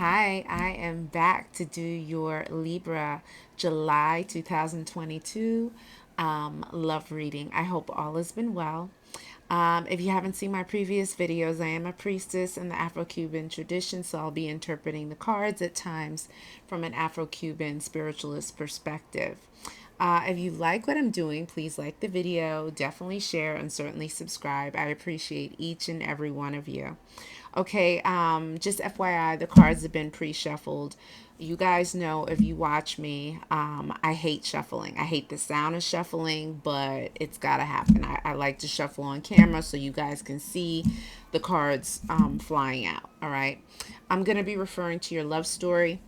Hi, I am back to do your Libra July 2022 love reading. I hope all has been well. If you haven't seen my previous videos, I am a priestess in the Afro-Cuban tradition, so I'll be interpreting the cards at times from an Afro-Cuban spiritualist perspective. If you like what I'm doing, please like the video, definitely share, and certainly subscribe. I appreciate each and every one of you. Okay, just FYI, the cards have been pre-shuffled. You guys know, if you watch me, I hate shuffling. I hate the sound of shuffling, but it's got to happen. I like to shuffle on camera so you guys can see the cards flying out. All right. I'm going to be referring to your love story.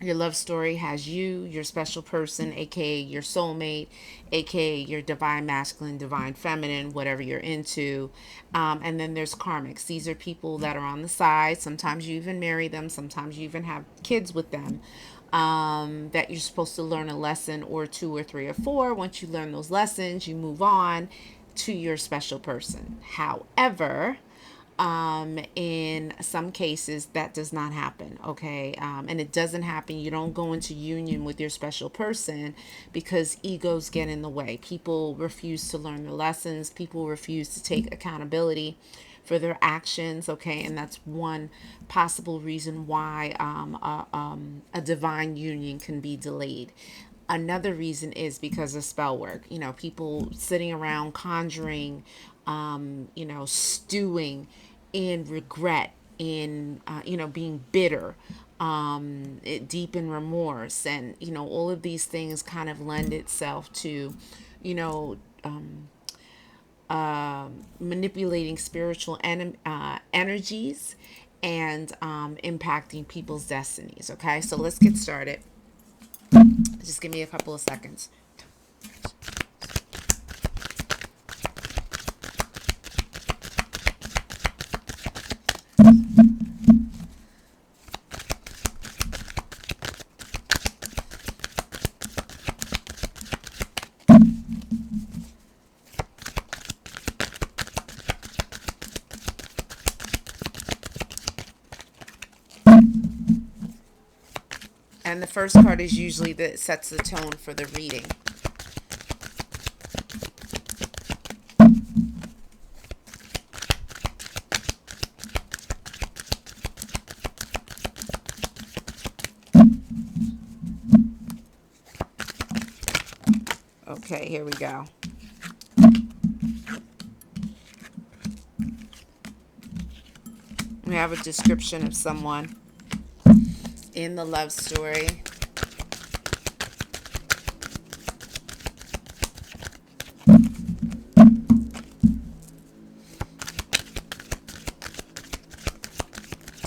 Your love story has you, your special person, aka your soulmate, aka your divine masculine, divine feminine, whatever you're into. And then there's karmics. These are people that are on the side. Sometimes you even marry them, sometimes you even have kids with them. That you're supposed to learn a lesson or two or three or four. Once you learn those lessons, you move on to your special person. However, in some cases that does not happen. Okay. And it doesn't happen. You don't go into union with your special person because egos get in the way. People refuse to learn their lessons. People refuse to take accountability for their actions. Okay. And that's one possible reason why a divine union can be delayed. Another reason is because of spell work. You know, people sitting around conjuring, stewing in regret, in, being bitter, deep in remorse. And, all of these things kind of lend itself to, you know, manipulating spiritual energies and impacting people's destinies. Okay, so let's get started. Just give me a couple of seconds. And the first card is usually that sets the tone for the reading. Okay, here we go. We have a description of someone in the love story.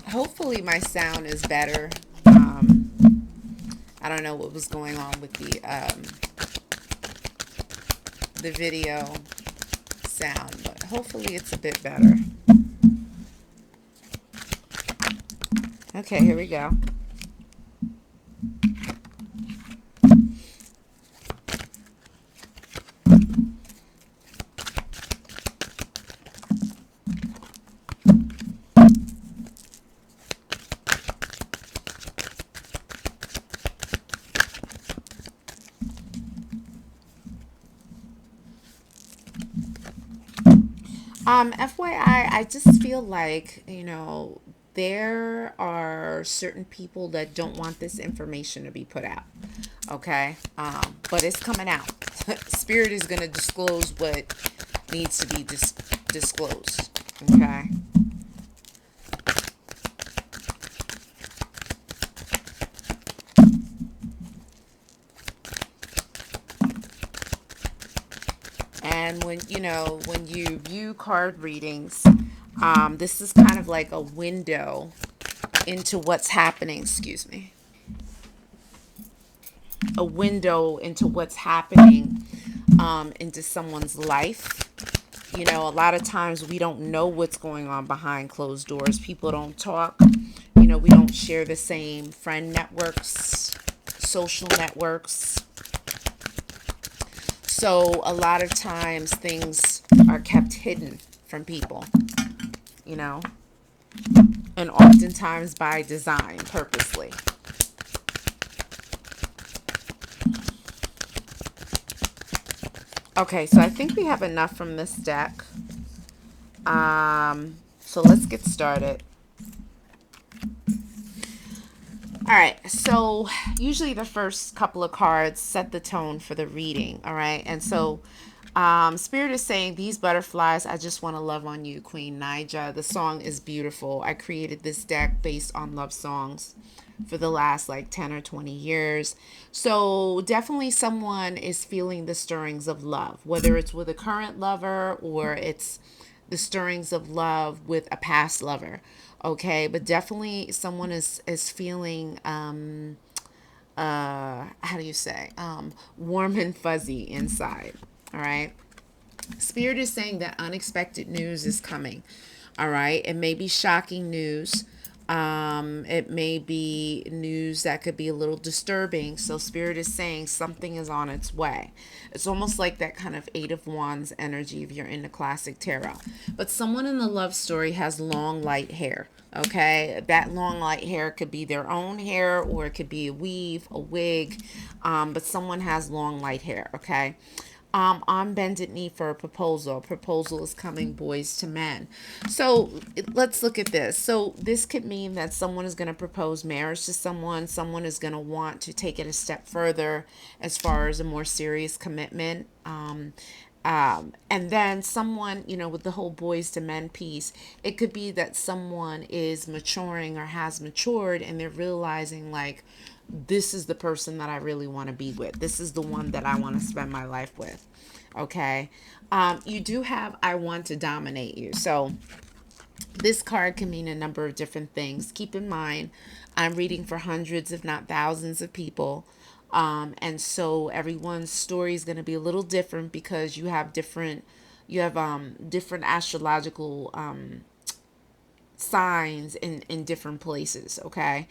Hopefully my sound is better. I don't know what was going on with the video sound, but hopefully it's a bit better. Okay, here we go. FYI, I just feel like, there are certain people that don't want this information to be put out. Okay. But it's coming out. Spirit is going to disclose what needs to be disclosed. Okay. And when you view card readings, this is kind of like a window into what's happening. Excuse me. A window into what's happening into someone's life. A lot of times we don't know what's going on behind closed doors. People don't talk. We don't share the same friend networks, social networks. So a lot of times things are kept hidden from people, and oftentimes by design, purposely. Okay, so I think we have enough from this deck. So let's get started. All right, so usually the first couple of cards set the tone for the reading, all right? And so Spirit is saying, these butterflies, I just want to love on you, Queen Nija. The song is beautiful. I created this deck based on love songs for the last like 10 or 20 years. So definitely someone is feeling the stirrings of love, whether it's with a current lover or it's the stirrings of love with a past lover. Okay, but definitely someone is feeling how do you say, warm and fuzzy inside. All right, Spirit is saying that unexpected news is coming. All right, it may be shocking news. It may be news that could be a little disturbing. So Spirit is saying something is on its way. It's almost like that kind of Eight of Wands energy if you're into classic tarot. But someone in the love story has long light hair. Okay, that long light hair could be their own hair or it could be a weave, a wig, but someone has long light hair. Okay, on bended knee for a proposal. Proposal is coming, boys to men. So let's look at this. So this could mean that someone is going to propose marriage to someone. Someone is going to want to take it a step further as far as a more serious commitment. And then someone, with the whole boys to men piece, it could be that someone is maturing or has matured and they're realizing like, this is the person that I really want to be with. This is the one that I want to spend my life with. Okay. You do have, I want to dominate you. So this card can mean a number of different things. Keep in mind, I'm reading for hundreds, if not thousands of people. And so everyone's story is going to be a little different because you have different astrological signs in different places. Okay,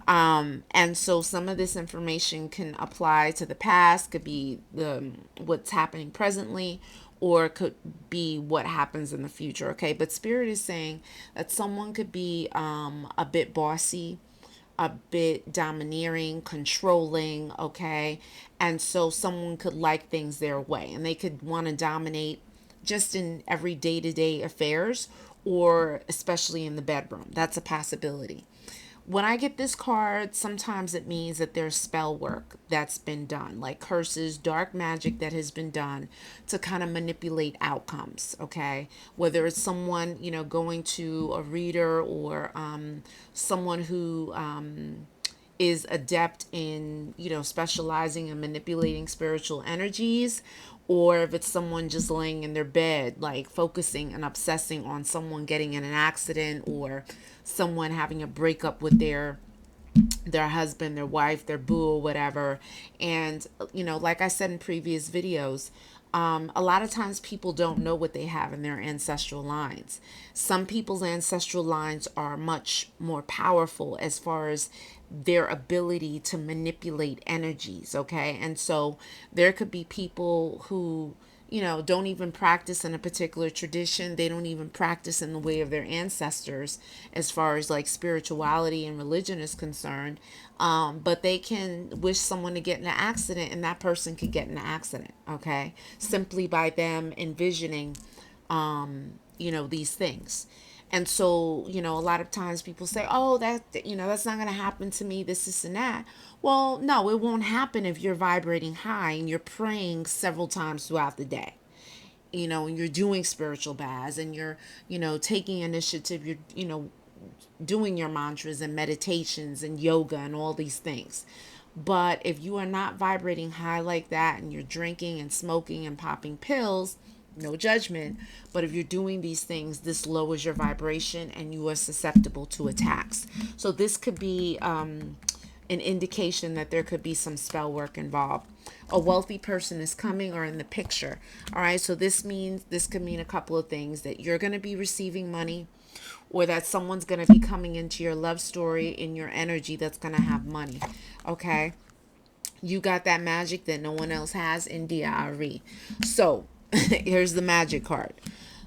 and so some of this information can apply to the past, could be the what's happening presently, or could be what happens in the future. Okay, but Spirit is saying that someone could be a bit bossy, a bit domineering, controlling. Okay, and so someone could like things their way and they could want to dominate just in every day-to-day affairs, or especially in the bedroom. That's a possibility. When I get this card, sometimes it means that there's spell work that's been done, like curses, dark magic that has been done to kind of manipulate outcomes. Okay, whether it's someone going to a reader, or someone who is adept in specializing in manipulating spiritual energies, or if it's someone just laying in their bed like focusing and obsessing on someone getting in an accident, or someone having a breakup with their husband, their wife, their boo, or whatever. And like I said in previous videos, a lot of times people don't know what they have in their ancestral lines. Some people's ancestral lines are much more powerful as far as their ability to manipulate energies. Okay, and so there could be people who don't even practice in a particular tradition. They don't even practice in the way of their ancestors as far as like spirituality and religion is concerned. But they can wish someone to get in an accident and that person could get in an accident. Okay. Simply by them envisioning, these things. And so, a lot of times people say, oh, that's not going to happen to me, this, and that. Well, no, it won't happen if you're vibrating high and you're praying several times throughout the day. And you're doing spiritual baths and you're, taking initiative, you're doing your mantras and meditations and yoga and all these things. But if you are not vibrating high like that and you're drinking and smoking and popping pills, no judgment, but if you're doing these things, this lowers your vibration and you are susceptible to attacks. So this could be an indication that there could be some spell work involved. A wealthy person is coming or in the picture. All right, so this could mean a couple of things: that you're going to be receiving money, or that someone's going to be coming into your love story in your energy that's going to have money. Okay, you got that magic that no one else has in DRE. So here's the magic card.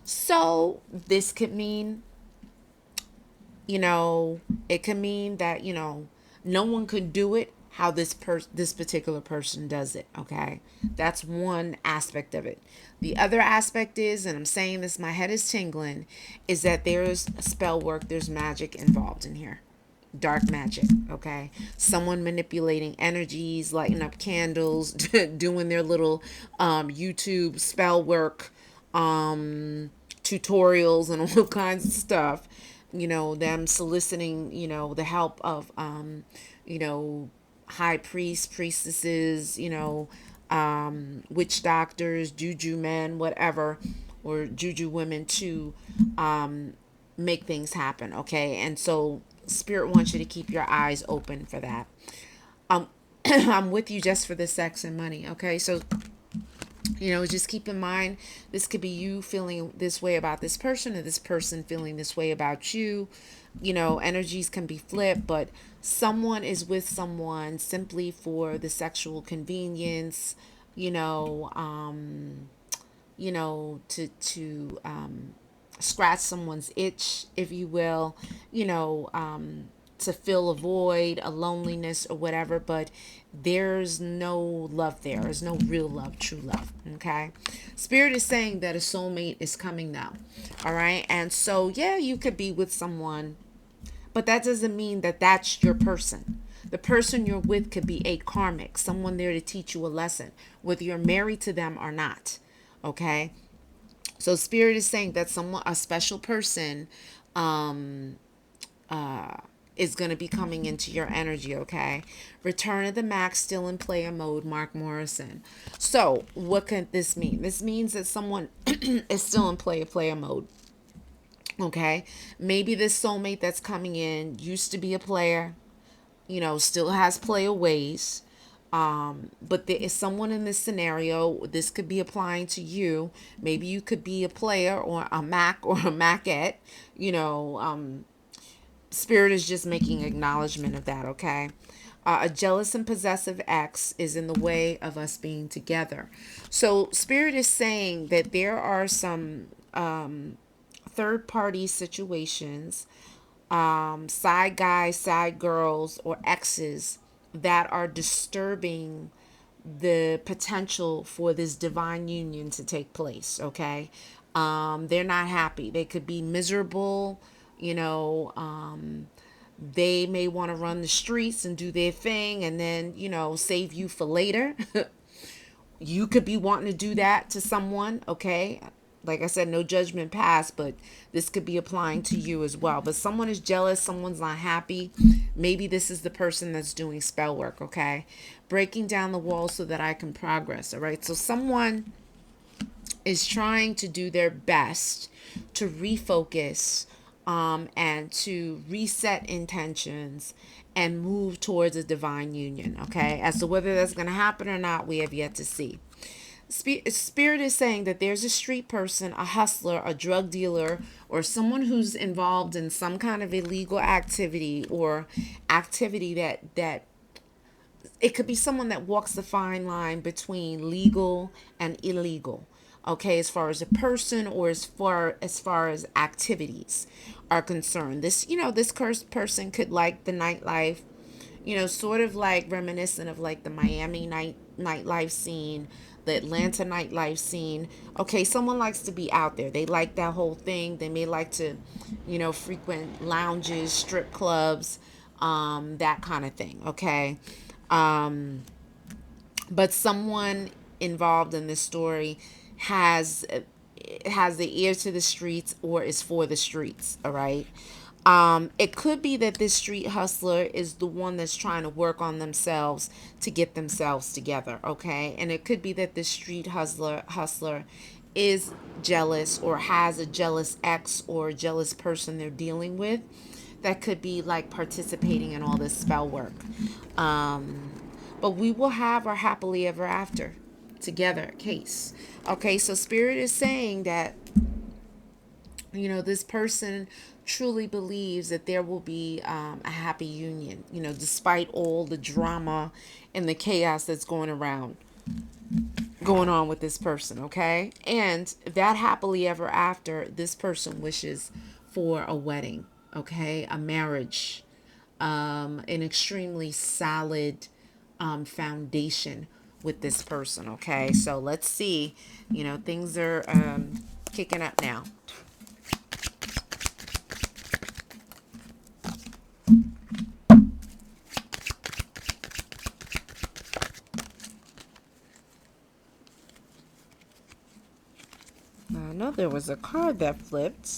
So this could mean You know, it can mean that, no one could do it how this particular person does it, okay? That's one aspect of it. The other aspect is, and I'm saying this, my head is tingling, is that there's spell work, there's magic involved in here. Dark magic, okay? Someone manipulating energies, lighting up candles, doing their little YouTube spell work tutorials and all kinds of stuff. Them soliciting, the help of, you know, high priests, priestesses, witch doctors, juju men, whatever, or juju women to make things happen, okay? And so spirit wants you to keep your eyes open for that. I'm with you just for the sex and money, okay? So just keep in mind, this could be you feeling this way about this person, or this person feeling this way about you. Energies can be flipped, but someone is with someone simply for the sexual convenience, you know, scratch someone's itch, if you will, to fill a void, a loneliness, or whatever. But there's no love there. There's no real love, true love. Okay. Spirit is saying that a soulmate is coming now. All right. And so, yeah, you could be with someone, but that doesn't mean that that's your person. The person you're with could be a karmic, someone there to teach you a lesson, whether you're married to them or not. Okay. So spirit is saying that a special person, is going to be coming into your energy, okay? Return of the Mac, still in player mode, Mark Morrison. So what can this mean? This means that someone is still in player mode, okay? Maybe this soulmate that's coming in used to be a player, still has player ways. But there is someone in this scenario, this could be applying to you. Maybe you could be a player or a Mac or a Macette, Spirit is just making acknowledgement of that, okay? A jealous and possessive ex is in the way of us being together. So Spirit is saying that there are some third party situations, side guys, side girls, or exes that are disturbing the potential for this divine union to take place, okay? They're not happy. They could be miserable, they may want to run the streets and do their thing and then, save you for later. You could be wanting to do that to someone, okay? Like I said, no judgment passed, but this could be applying to you as well. But someone is jealous, someone's not happy. Maybe this is the person that's doing spell work, okay? Breaking down the wall so that I can progress, all right? So someone is trying to do their best to refocus, and to reset intentions and move towards a divine union, okay? As to whether that's going to happen or not, we have yet to see. Spirit is saying that there's a street person, a hustler, a drug dealer, or someone who's involved in some kind of illegal activity, or activity that it could be someone that walks the fine line between legal and illegal, okay, as far as a person or as far as activities are concerned. This cursed person could like the nightlife, sort of like reminiscent of like the Miami nightlife scene, the Atlanta nightlife scene. Okay, someone likes to be out there. They like that whole thing. They may like to, frequent lounges, strip clubs, that kind of thing. Okay. But someone involved in this story has the ear to the streets or is for the streets, all right? It could be that this street hustler is the one that's trying to work on themselves to get themselves together, okay? And it could be that this street hustler is jealous or has a jealous ex or a jealous person they're dealing with that could be like participating in all this spell work. But we will have our happily ever after together case. Okay, so Spirit is saying that, this person truly believes that there will be a happy union, despite all the drama and the chaos that's going on with this person, okay? And that happily ever after, this person wishes for a wedding, okay, a marriage, an extremely solid foundation with this person, okay? So let's see. Things are kicking up now. I know there was a card that flipped.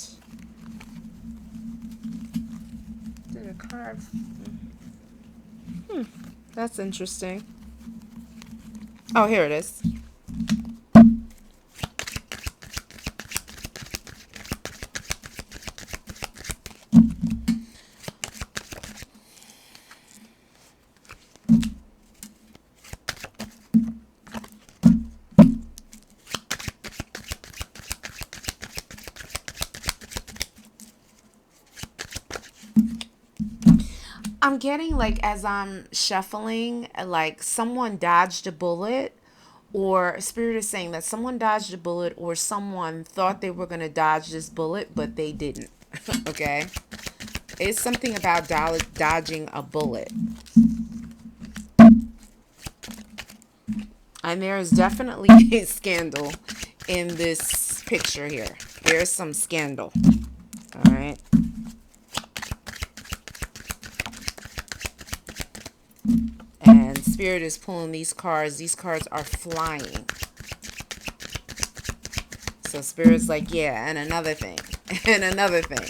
Did a card? That's interesting. Oh, here it is. I'm getting, like, as I'm shuffling, like someone dodged a bullet, or Spirit is saying that someone dodged a bullet, or someone thought they were going to dodge this bullet, but they didn't. Okay? It's something about dodging a bullet. And there is definitely a scandal in this picture here. There's some scandal. All right. And Spirit is pulling these cards. These cards are flying. So Spirit's like, yeah, and another thing. And another thing.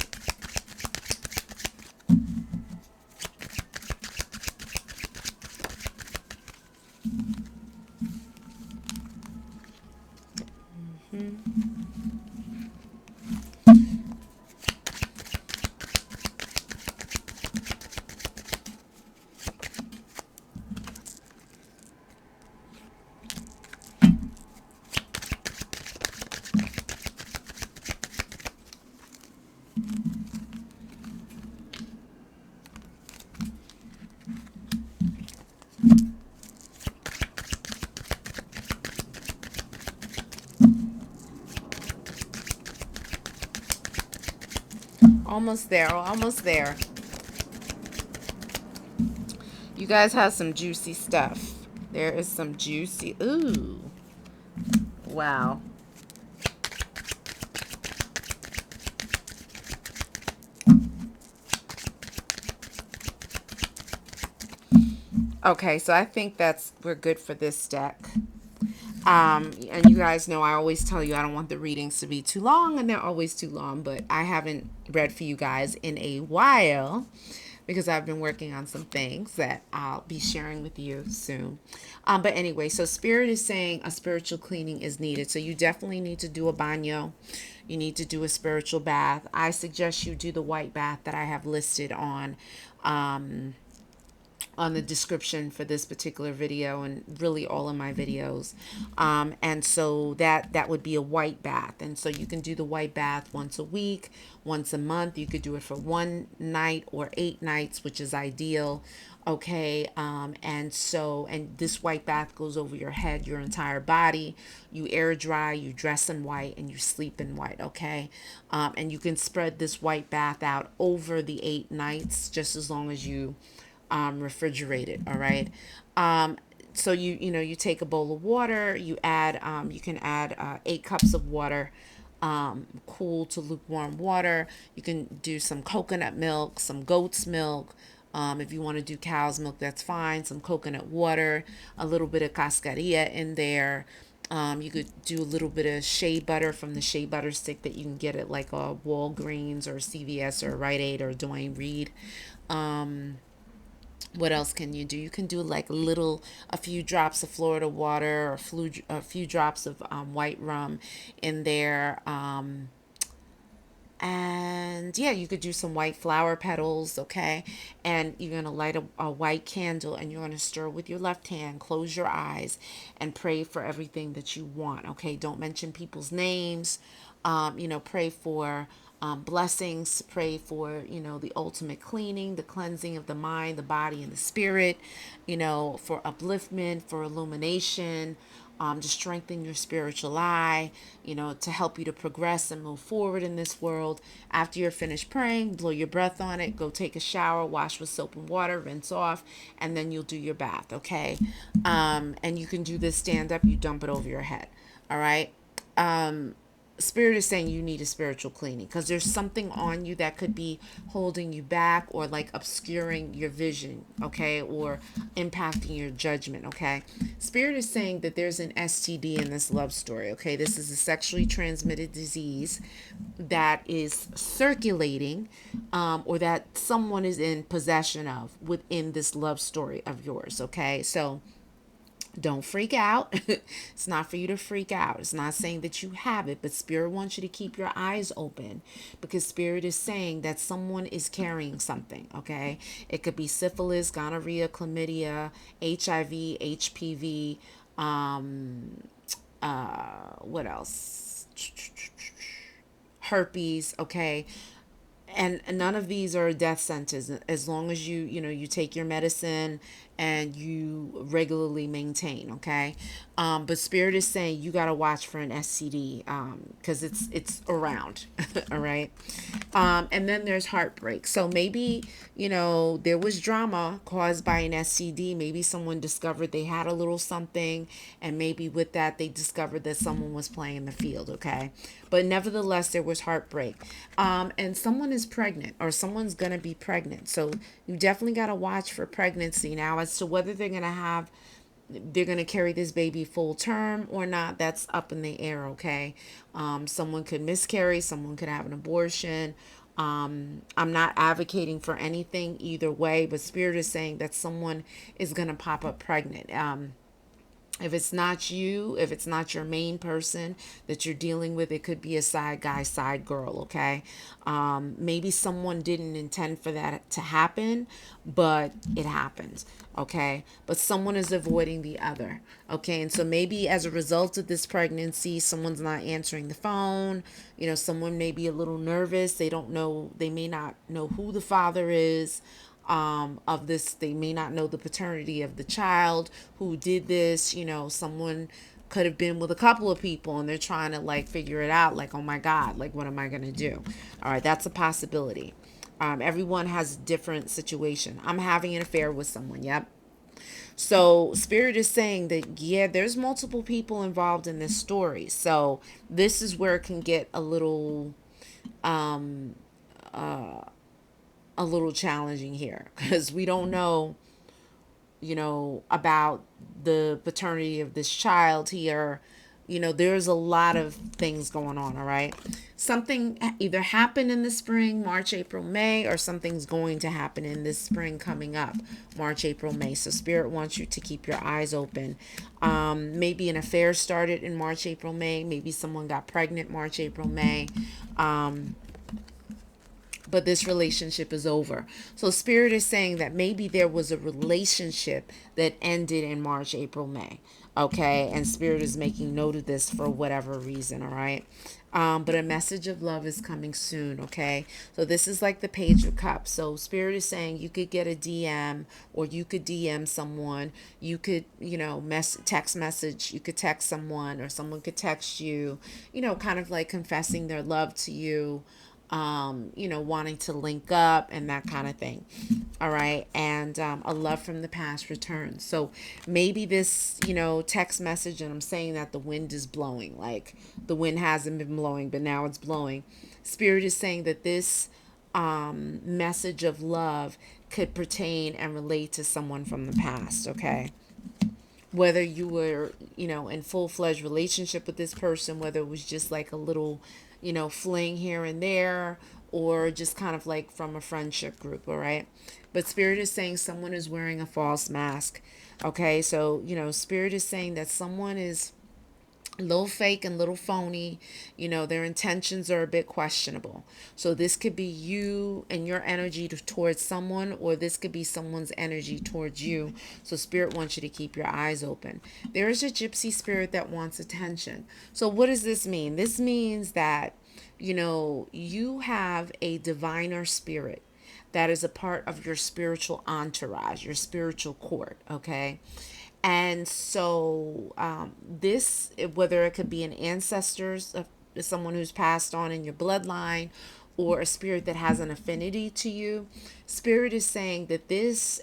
Almost there, almost there. You guys have some juicy stuff. There is some juicy. Ooh. Wow. Okay, so I think we're good for this deck. And you guys know I always tell you I don't want the readings to be too long, and they're always too long, but I haven't read for you guys in a while because I've been working on some things that I'll be sharing with you soon. But anyway, so Spirit is saying a spiritual cleaning is needed. So you definitely need to do a baño. You need to do a spiritual bath. I suggest you do the white bath that I have listed on the description for this particular video, and really all of my videos. And so that would be a white bath. And so you can do the white bath once a week, once a month. You could do it for one night or 8 nights, which is ideal. Okay. And this white bath goes over your head, your entire body. You air dry, you dress in white, and you sleep in white. Okay. And you can spread this white bath out over the 8 nights, just as long as you refrigerate it. All right. So you take a bowl of water, you can add 8 cups of water, cool to lukewarm water. You can do some coconut milk, some goat's milk. If you want to do cow's milk, that's fine. Some coconut water, a little bit of cascarilla in there. You could do a little bit of shea butter from the shea butter stick that you can get at like a Walgreens or CVS or Rite Aid or Dwayne Reed. What else can you do? You can do like a few drops of Florida water, or a few drops of white rum in there. And yeah, you could do some white flower petals. Okay. And you're going to light a white candle, and you're going to stir with your left hand, close your eyes, and pray for everything that you want. Okay. Don't mention people's names. Pray for blessings, pray for, the ultimate cleaning, the cleansing of the mind, the body, and the spirit, for upliftment, for illumination, to strengthen your spiritual eye, to help you to progress and move forward in this world. After you're finished praying, blow your breath on it, go take a shower, wash with soap and water, rinse off, and then you'll do your bath, okay? And you can do this stand up, you dump it over your head, all right? Spirit is saying you need a spiritual cleaning because there's something on you that could be holding you back or like obscuring your vision, okay, or impacting your judgment, okay. Spirit is saying that there's an STD in this love story, okay. This is a sexually transmitted disease that is circulating, or that someone is in possession of within this love story of yours, okay. So don't freak out. It's not for you to freak out. It's not saying that you have it, but Spirit wants you to keep your eyes open because Spirit is saying that someone is carrying something, okay? It could be syphilis, gonorrhea, chlamydia, HIV, HPV, what else? Herpes, okay? And none of these are a death sentence as long as you take your medicine and you regularly maintain, okay. But Spirit is saying you got to watch for an STD, because it's around. All right. And then there's heartbreak. So maybe there was drama caused by an STD. Maybe someone discovered they had a little something, and maybe with that they discovered that someone was playing in the field, okay. But nevertheless, there was heartbreak. And someone is pregnant, or someone's going to be pregnant. So you definitely got to watch for pregnancy. Now, as to whether they're going to carry this baby full term or not, that's up in the air, okay. Someone could miscarry, someone could have an abortion. I'm not advocating for anything either way, but Spirit is saying that someone is going to pop up pregnant. If it's not you, if it's not your main person that you're dealing with, it could be a side guy, side girl, okay? Maybe someone didn't intend for that to happen, but it happens, okay? But someone is avoiding the other, okay? And so maybe as a result of this pregnancy, someone's not answering the phone. Someone may be a little nervous. They don't know, they may not know who the father is. Of this, they may not know the paternity of the child who did this. Someone could have been with a couple of people and they're trying to like figure it out, like, oh my god, like what am I gonna do? All right, that's a possibility. Everyone has a different situation. I'm having an affair with someone. Yep. So Spirit is saying that, yeah, there's multiple people involved in this story. So this is where it can get a little challenging here because we don't know, about the paternity of this child here. There's a lot of things going on, all right? Something either happened in the spring, March, April, May, or something's going to happen in this spring coming up, March, April, May. So Spirit wants you to keep your eyes open. Maybe an affair started in March, April, May. Maybe someone got pregnant March, April, May. But this relationship is over. So Spirit is saying that maybe there was a relationship that ended in March, April, May. Okay. And Spirit is making note of this for whatever reason. All right. But a message of love is coming soon. Okay. So this is like the Page of Cups. So Spirit is saying you could get a DM, or you could DM someone. You could, text message. You could text someone, or someone could text you, kind of like confessing their love to you, wanting to link up and that kind of thing. All right. And a love from the past returns. So maybe this, text message, and I'm saying that the wind is blowing, like the wind hasn't been blowing, but now it's blowing. Spirit is saying that this message of love could pertain and relate to someone from the past. Okay. Whether you were, in full-fledged relationship with this person, whether it was just like a little, fling here and there, or just kind of like from a friendship group, all right? But Spirit is saying someone is wearing a false mask, okay? So, Spirit is saying that someone is a little fake and little phony. Their intentions are a bit questionable. So this could be you and your energy towards someone, or this could be someone's energy towards you. So Spirit wants you to keep your eyes open. There is a gypsy spirit that wants attention. So what does this mean? This means that, you have a diviner spirit that is a part of your spiritual entourage, your spiritual court, okay? And so this, whether it could be an ancestors, someone who's passed on in your bloodline, or a spirit that has an affinity to you, spirit is saying that this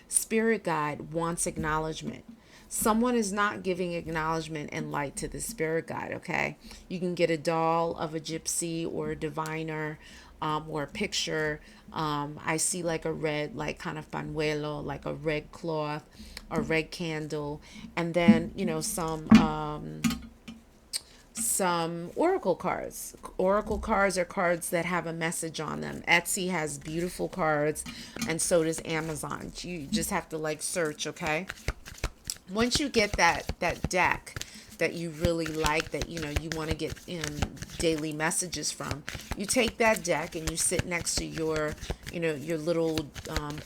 spirit guide wants acknowledgement. Someone is not giving acknowledgement and light to the spirit guide, okay? You can get a doll of a gypsy or a diviner, or a picture. I see like a red, like kind of panuelo, like a red cloth, a red candle, and then, some oracle cards. Oracle cards are cards that have a message on them. Etsy has beautiful cards, and so does Amazon. You just have to like search, okay? Once you get that deck that you really like, that you want to get daily messages from, you take that deck and you sit next to your little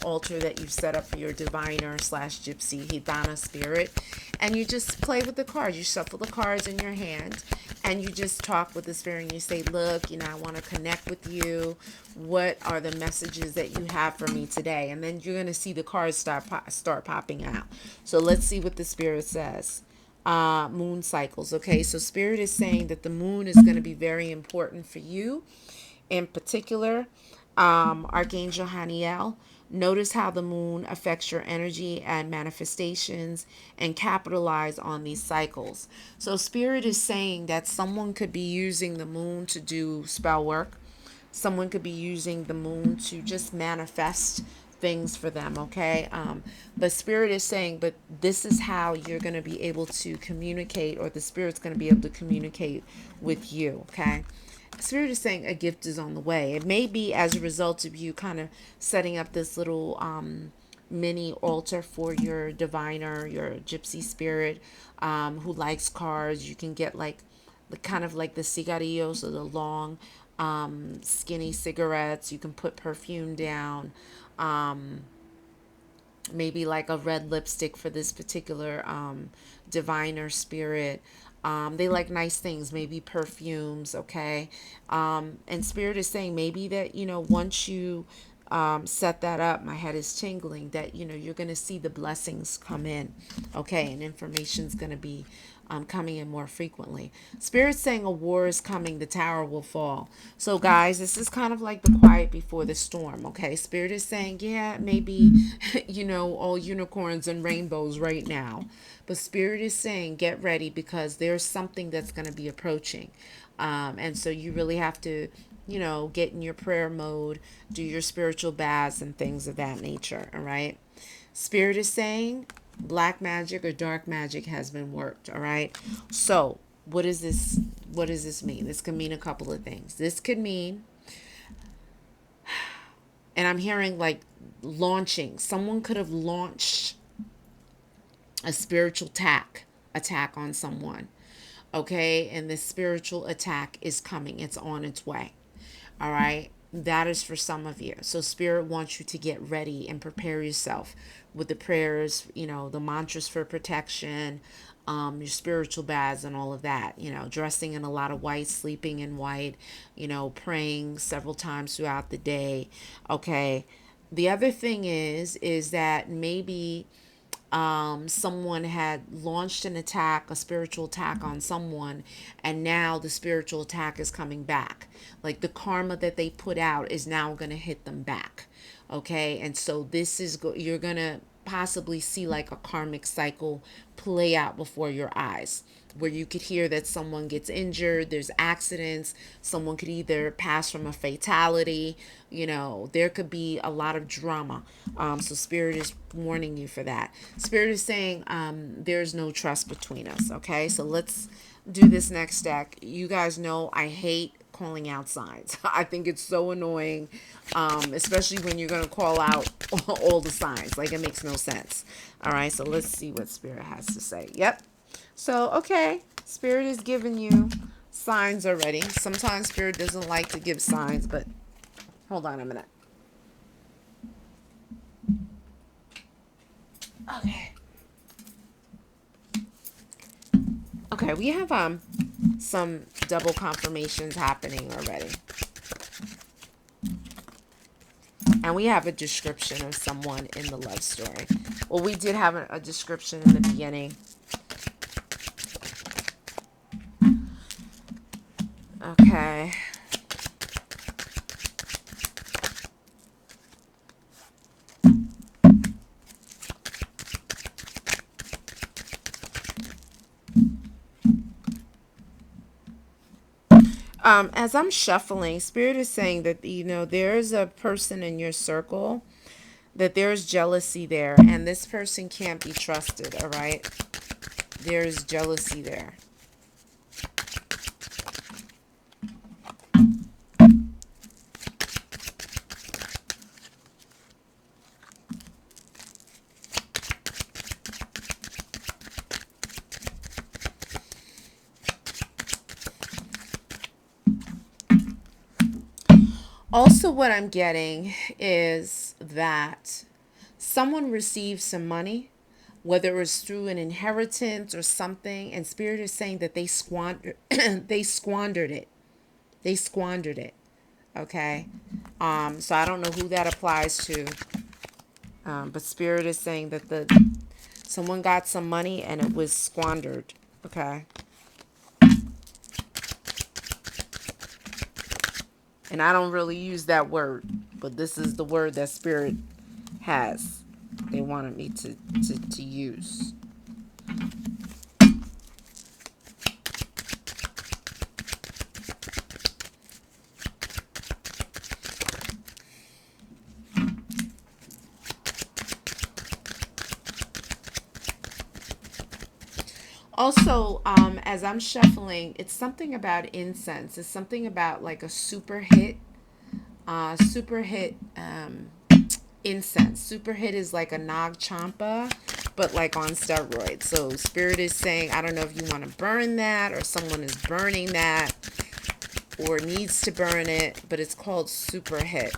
altar that you've set up for your diviner slash gypsy Hidana spirit, and you just play with the cards. You shuffle the cards in your hand, and you just talk with the spirit, and you say, look, I want to connect with you. What are the messages that you have for me today? And then you're going to see the cards start popping out. So let's see what the spirit says. Moon cycles. Okay, so spirit is saying that the moon is going to be very important for you. In particular, Archangel Haniel, notice how the moon affects your energy and manifestations, and capitalize on these cycles. So spirit is saying that someone could be using the moon to do spell work. Someone could be using the moon to just manifest things for them, okay? But spirit is saying, but this is how you're going to be able to communicate, or the spirit's going to be able to communicate with you, okay? Spirit is saying a gift is on the way. It may be as a result of you kind of setting up this little mini altar for your diviner, your gypsy spirit, who likes cards. You can get like the kind of like the cigarillos, or the long skinny cigarettes. You can put perfume down, maybe like a red lipstick for this particular diviner spirit. They like nice things, maybe perfumes, okay? And spirit is saying maybe that, once you set that up, my head is tingling, that, you're going to see the blessings come in, okay? And information's going to be coming in more frequently. Spirit's saying a war is coming, the tower will fall. So guys, this is kind of like the quiet before the storm, okay? Spirit is saying, yeah, maybe, all unicorns and rainbows right now. But spirit is saying, get ready, because there's something that's going to be approaching. And so you really have to, get in your prayer mode, do your spiritual baths and things of that nature, all right? Spirit is saying black magic or dark magic has been worked, all right? So what does this mean? This could mean a couple of things. This could mean, and I'm hearing like launching. Someone could have launched a spiritual attack on someone, okay? And this spiritual attack is coming. It's on its way, all right? That is for some of you. So spirit wants you to get ready and prepare yourself with the prayers, the mantras for protection, your spiritual baths and all of that, dressing in a lot of white, sleeping in white, praying several times throughout the day. Okay. The other thing is that maybe someone had launched an attack, a spiritual attack on someone, and now the spiritual attack is coming back. Like the karma that they put out is now going to hit them back. Okay. And so this is, you're going to possibly see like a karmic cycle play out before your eyes, where you could hear that someone gets injured, there's accidents, someone could either pass from a fatality, there could be a lot of drama. So spirit is warning you for that. Spirit is saying there's no trust between us, okay? So let's do this next deck. You guys know I hate calling out signs. I think it's so annoying, especially when you're going to call out all the signs. Like, it makes no sense. All right, so let's see what spirit has to say. Yep. So, okay, spirit is giving you signs already. Sometimes spirit doesn't like to give signs, but hold on a minute. Okay. Okay, we have some double confirmations happening already. And And we have a description of someone in the love story. Well, we did have a description in the beginning. Okay. As I'm shuffling, Spirit is saying that, there's a person in your circle, that there's jealousy there, and this person can't be trusted, all right? There's jealousy there. Also, what I'm getting is that someone received some money, whether it was through an inheritance or something, and Spirit is saying that they squandered they squandered it. They squandered it. Okay. So I don't know who that applies to. But Spirit is saying that someone got some money and it was squandered. Okay. And I don't really use that word, but this is the word that Spirit has. They wanted me to use. Also, as I'm shuffling, it's something about incense. It's something about like a super hit incense. Super hit is like a Nag Champa, but like on steroids. So Spirit is saying, I don't know if you want to burn that or someone is burning that or needs to burn it, but it's called super hit.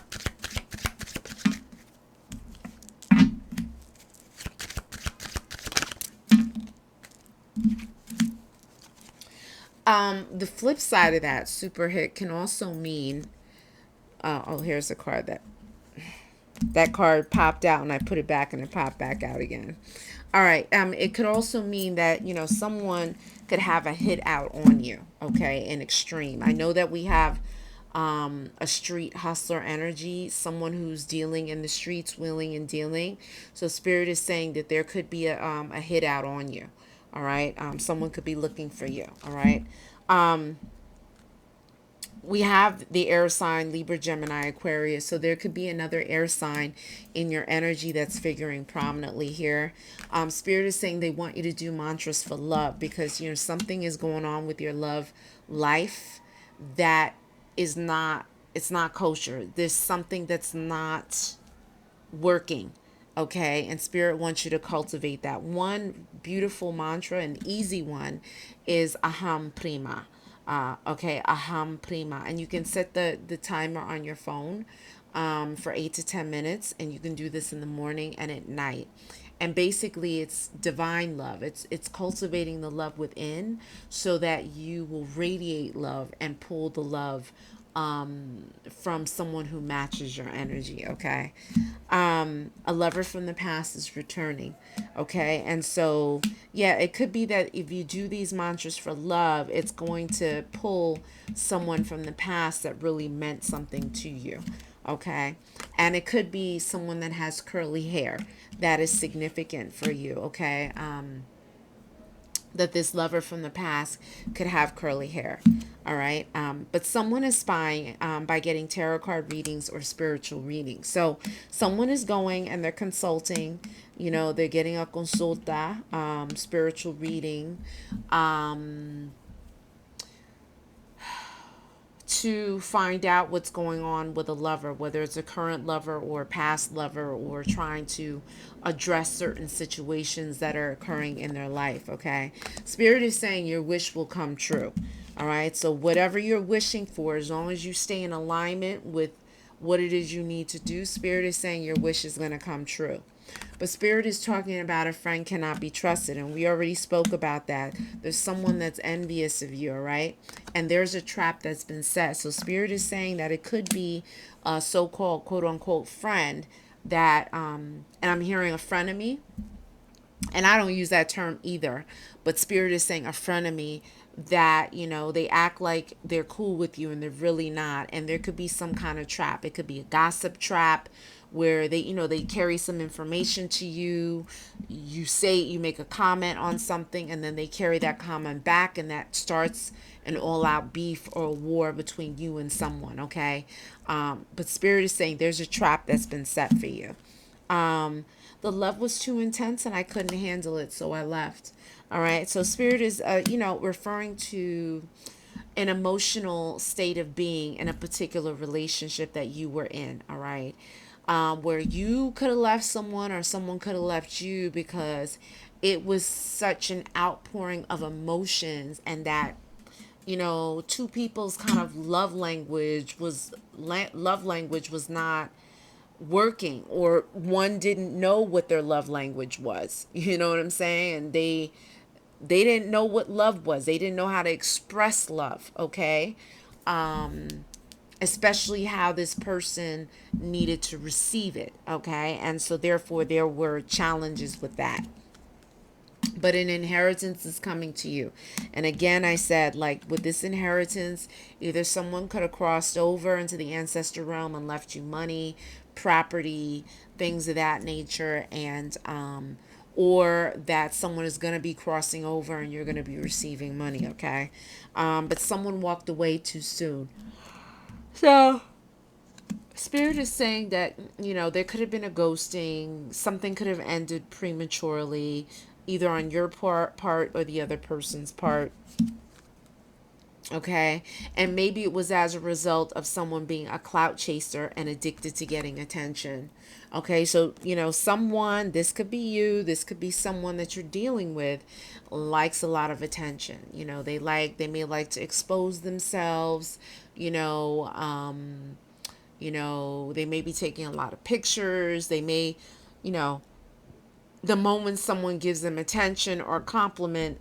The flip side of that, super hit, can also mean, here's a card that card popped out and I put it back and it popped back out again. All right. It could also mean that, someone could have a hit out on you. Okay. In extreme. I know that we have, a street hustler energy, someone who's dealing in the streets, wheeling and dealing. So Spirit is saying that there could be a hit out on you. All right. Someone could be looking for you. All right. We have the air sign Libra, Gemini, Aquarius. So there could be another air sign in your energy that's figuring prominently here. Spirit is saying they want you to do mantras for love because, something is going on with your love life that is not, it's not kosher. There's something that's not working. Okay. And Spirit wants you to cultivate that. One beautiful mantra, an easy one, is Aham Prima. Okay, Aham Prima. And you can set the timer on your phone for 8 to 10 minutes. And you can do this in the morning and at night. And basically it's divine love. It's cultivating the love within so that you will radiate love and pull the love from someone who matches your energy. Okay. A lover from the past is returning. Okay. And so, yeah, it could be that if you do these mantras for love, it's going to pull someone from the past that really meant something to you. Okay. And it could be someone that has curly hair that is significant for you. Okay. That this lover from the past could have curly hair. All right. But someone is spying by getting tarot card readings or spiritual readings. So someone is going and they're consulting, they're getting a consulta, spiritual reading, to find out what's going on with a lover, whether it's a current lover or a past lover, or trying to address certain situations that are occurring in their life. Okay. Spirit is saying your wish will come true. All right. So whatever you're wishing for, as long as you stay in alignment with what it is you need to do. Spirit is saying your wish is going to come true. But Spirit is talking about a friend cannot be trusted. And we already spoke about that. There's someone that's envious of you, all right? And there's a trap that's been set. So Spirit is saying that it could be a so-called quote unquote friend that, and I'm hearing a frenemy, and I don't use that term either, but Spirit is saying a frenemy that, they act like they're cool with you and they're really not. And there could be some kind of trap. It could be a gossip trap where they carry some information to you. You make a comment on something, and then they carry that comment back, and that starts an all-out beef or a war between you and someone, okay? But Spirit is saying there's a trap that's been set for you. The love was too intense and I couldn't handle it, so I left. All right. So Spirit is, referring to an emotional state of being in a particular relationship that you were in. All right. Where you could have left someone or someone could have left you because it was such an outpouring of emotions, and that two people's kind of love language was not working, or one didn't know what their love language was. You know what I'm saying? And they didn't know what love was. They didn't know how to express love, okay? Especially how this person needed to receive it, okay? And so therefore there were challenges with that. But an inheritance is coming to you. And again, I said, like with this inheritance, either someone could have crossed over into the ancestor realm and left you money, property, things of that nature, and or that someone is going to be crossing over and you're going to be receiving money, okay? But someone walked away too soon. So Spirit is saying that, there could have been a ghosting. Something could have ended prematurely, either on your part or the other person's part. Okay. And maybe it was as a result of someone being a clout chaser and addicted to getting attention. Okay. So, someone, this could be you, this could be someone that you're dealing with, likes a lot of attention. They may like to expose themselves, they may be taking a lot of pictures. They may, you know, the moment someone gives them attention or compliment,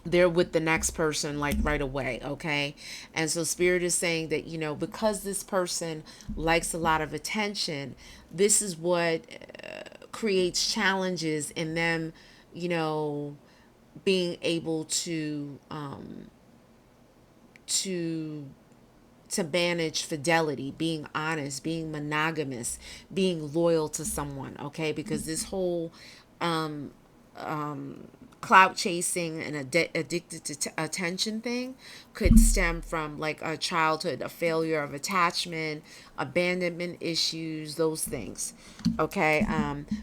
they're with the next person like right away, okay? And so Spirit is saying that, because this person likes a lot of attention, this is what creates challenges in them, being able to to manage fidelity, being honest, being monogamous, being loyal to someone, okay? Because this whole clout chasing and addicted to attention thing could stem from like a childhood, a failure of attachment, abandonment issues, those things, okay?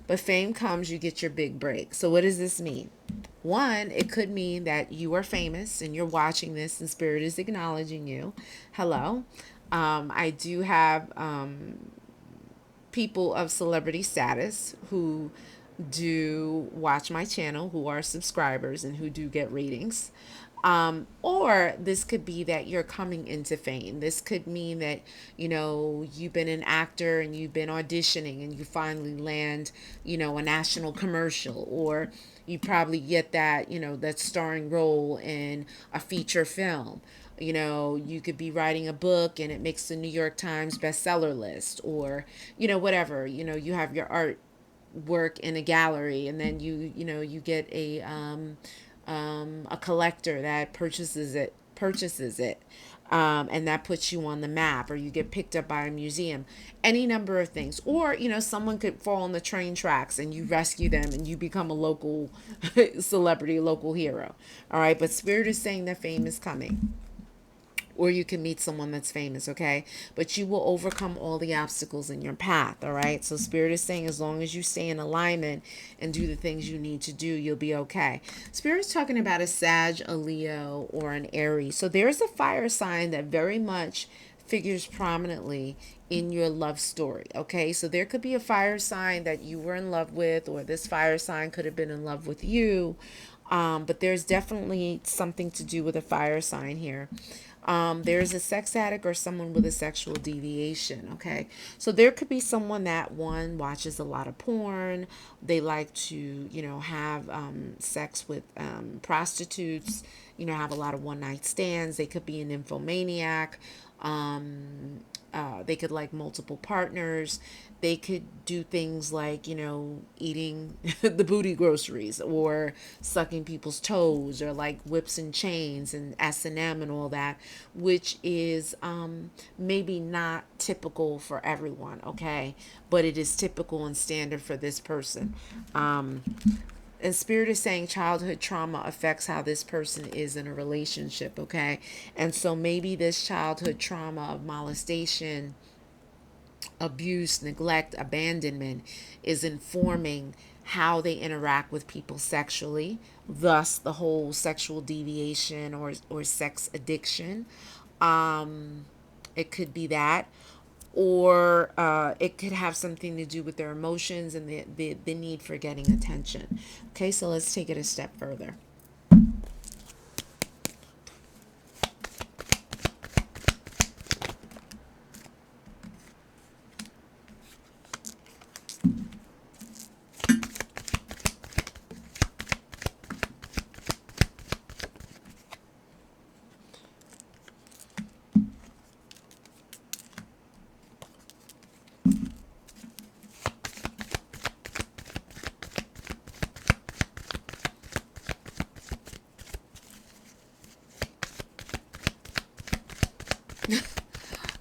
But fame comes, you get your big break. So what does this mean? One, it could mean that you are famous and you're watching this and Spirit is acknowledging you. Hello. I do have people of celebrity status who do watch my channel, who are subscribers and who do get ratings. Or this could be that you're coming into fame. This could mean that, you've been an actor and you've been auditioning and you finally land, a national commercial, or you probably get that, that starring role in a feature film. You could be writing a book and it makes the New York Times bestseller list, or, whatever, you have your art work in a gallery, and then you get a collector that purchases it, and that puts you on the map, or you get picked up by a museum, any number of things. Or someone could fall on the train tracks and you rescue them and you become a local celebrity, a local hero. All right, but Spirit is saying that fame is coming, or you can meet someone that's famous, okay? But you will overcome all the obstacles in your path, all right? So Spirit is saying as long as you stay in alignment and do the things you need to do, you'll be okay. Spirit's talking about a Sag, a Leo, or an Aries. So there's a fire sign that very much figures prominently in your love story, okay? So there could be a fire sign that you were in love with, or this fire sign could have been in love with you. But there's definitely something to do with a fire sign here. There's a sex addict or someone with a sexual deviation. Okay, so there could be someone that one watches a lot of porn. They like to, have sex with prostitutes. Have a lot of one night stands. They could be an nymphomaniac. They could like multiple partners. They could do things like, eating the booty groceries or sucking people's toes or like whips and chains and S&M and all that, which is maybe not typical for everyone, okay? But it is typical and standard for this person. And Spirit is saying childhood trauma affects how this person is in a relationship, okay? And so maybe this childhood trauma of molestation, abuse, neglect, abandonment is informing how they interact with people sexually, thus the whole sexual deviation or sex addiction. It could be that, or it could have something to do with their emotions and the need for getting attention. Okay, so let's take it a step further.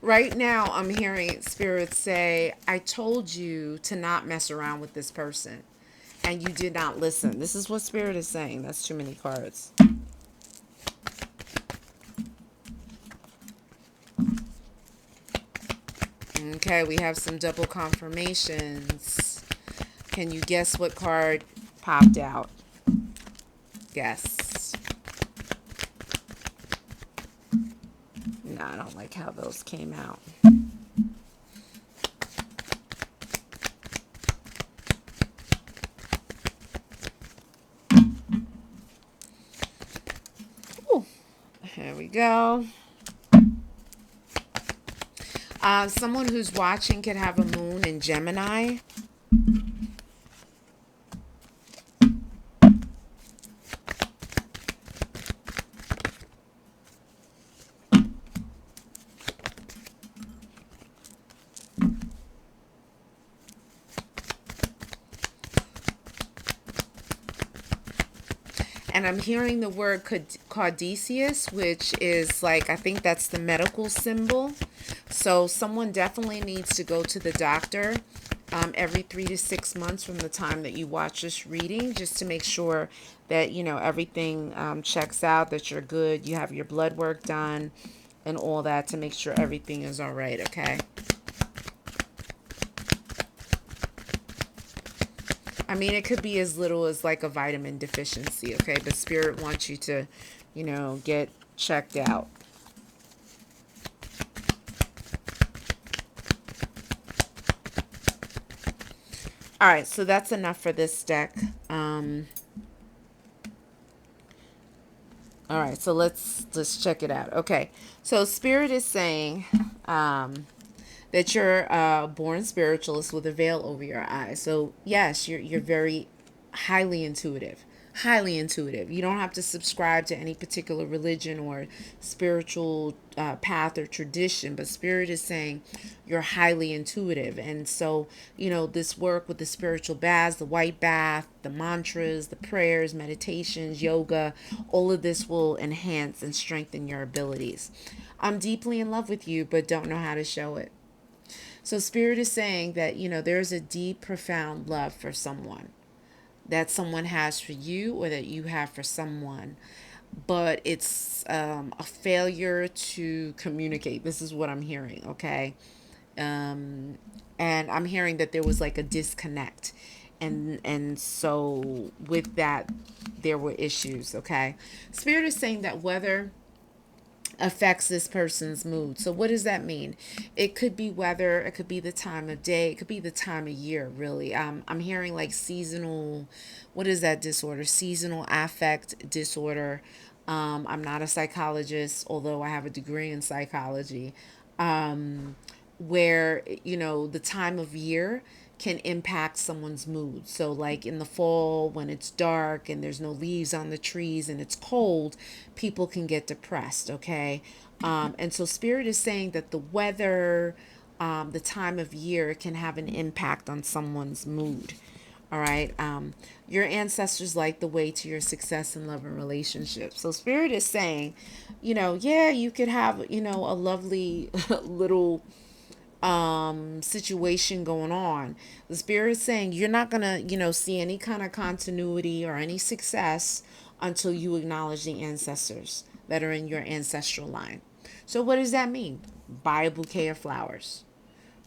Right now, I'm hearing Spirit say, I told you to not mess around with this person, and you did not listen. This is what Spirit is saying. That's too many cards. Okay, we have some double confirmations. Can you guess what card popped out? Guess. No, I don't like how those came out. Ooh, here we go. Someone who's watching could have a moon in Gemini. And I'm hearing the word Caudicius, which is like, I think that's the medical symbol. So someone definitely needs to go to the doctor every 3 to 6 months from the time that you watch this reading, just to make sure that, everything checks out, that you're good, you have your blood work done and all that, to make sure everything is all right, okay? I mean, it could be as little as like a vitamin deficiency, okay? But Spirit wants you to, get checked out. All right, so that's enough for this deck. All right, so let's check it out. Okay, so Spirit is saying that you're a born spiritualist with a veil over your eyes. So yes, you're very highly intuitive. Highly intuitive. You don't have to subscribe to any particular religion or spiritual path or tradition, but Spirit is saying you're highly intuitive. And so, this work with the spiritual baths, the white bath, the mantras, the prayers, meditations, yoga, all of this will enhance and strengthen your abilities. I'm deeply in love with you, but don't know how to show it. So Spirit is saying that, there's a deep, profound love for someone that someone has for you or that you have for someone. But it's a failure to communicate. This is what I'm hearing, okay? And I'm hearing that there was like a disconnect. And so with that, there were issues, okay? Spirit is saying that weather affects this person's mood. So what does that mean? It could be weather, it could be the time of day, it could be the time of year, really. I'm hearing like seasonal, what is that disorder? Seasonal affect disorder. I'm not a psychologist, although I have a degree in psychology, um, where, the time of year can impact someone's mood. So, like in the fall, when it's dark and there's no leaves on the trees and it's cold, people can get depressed, okay? And so, Spirit is saying that the weather, the time of year can have an impact on someone's mood. All right. Your ancestors light the way to your success in love and relationships. So Spirit is saying, yeah, you could have, a lovely little situation going on. The Spirit is saying you're not gonna, see any kind of continuity or any success until you acknowledge the ancestors that are in your ancestral line. So what does that mean? Buy a bouquet of flowers.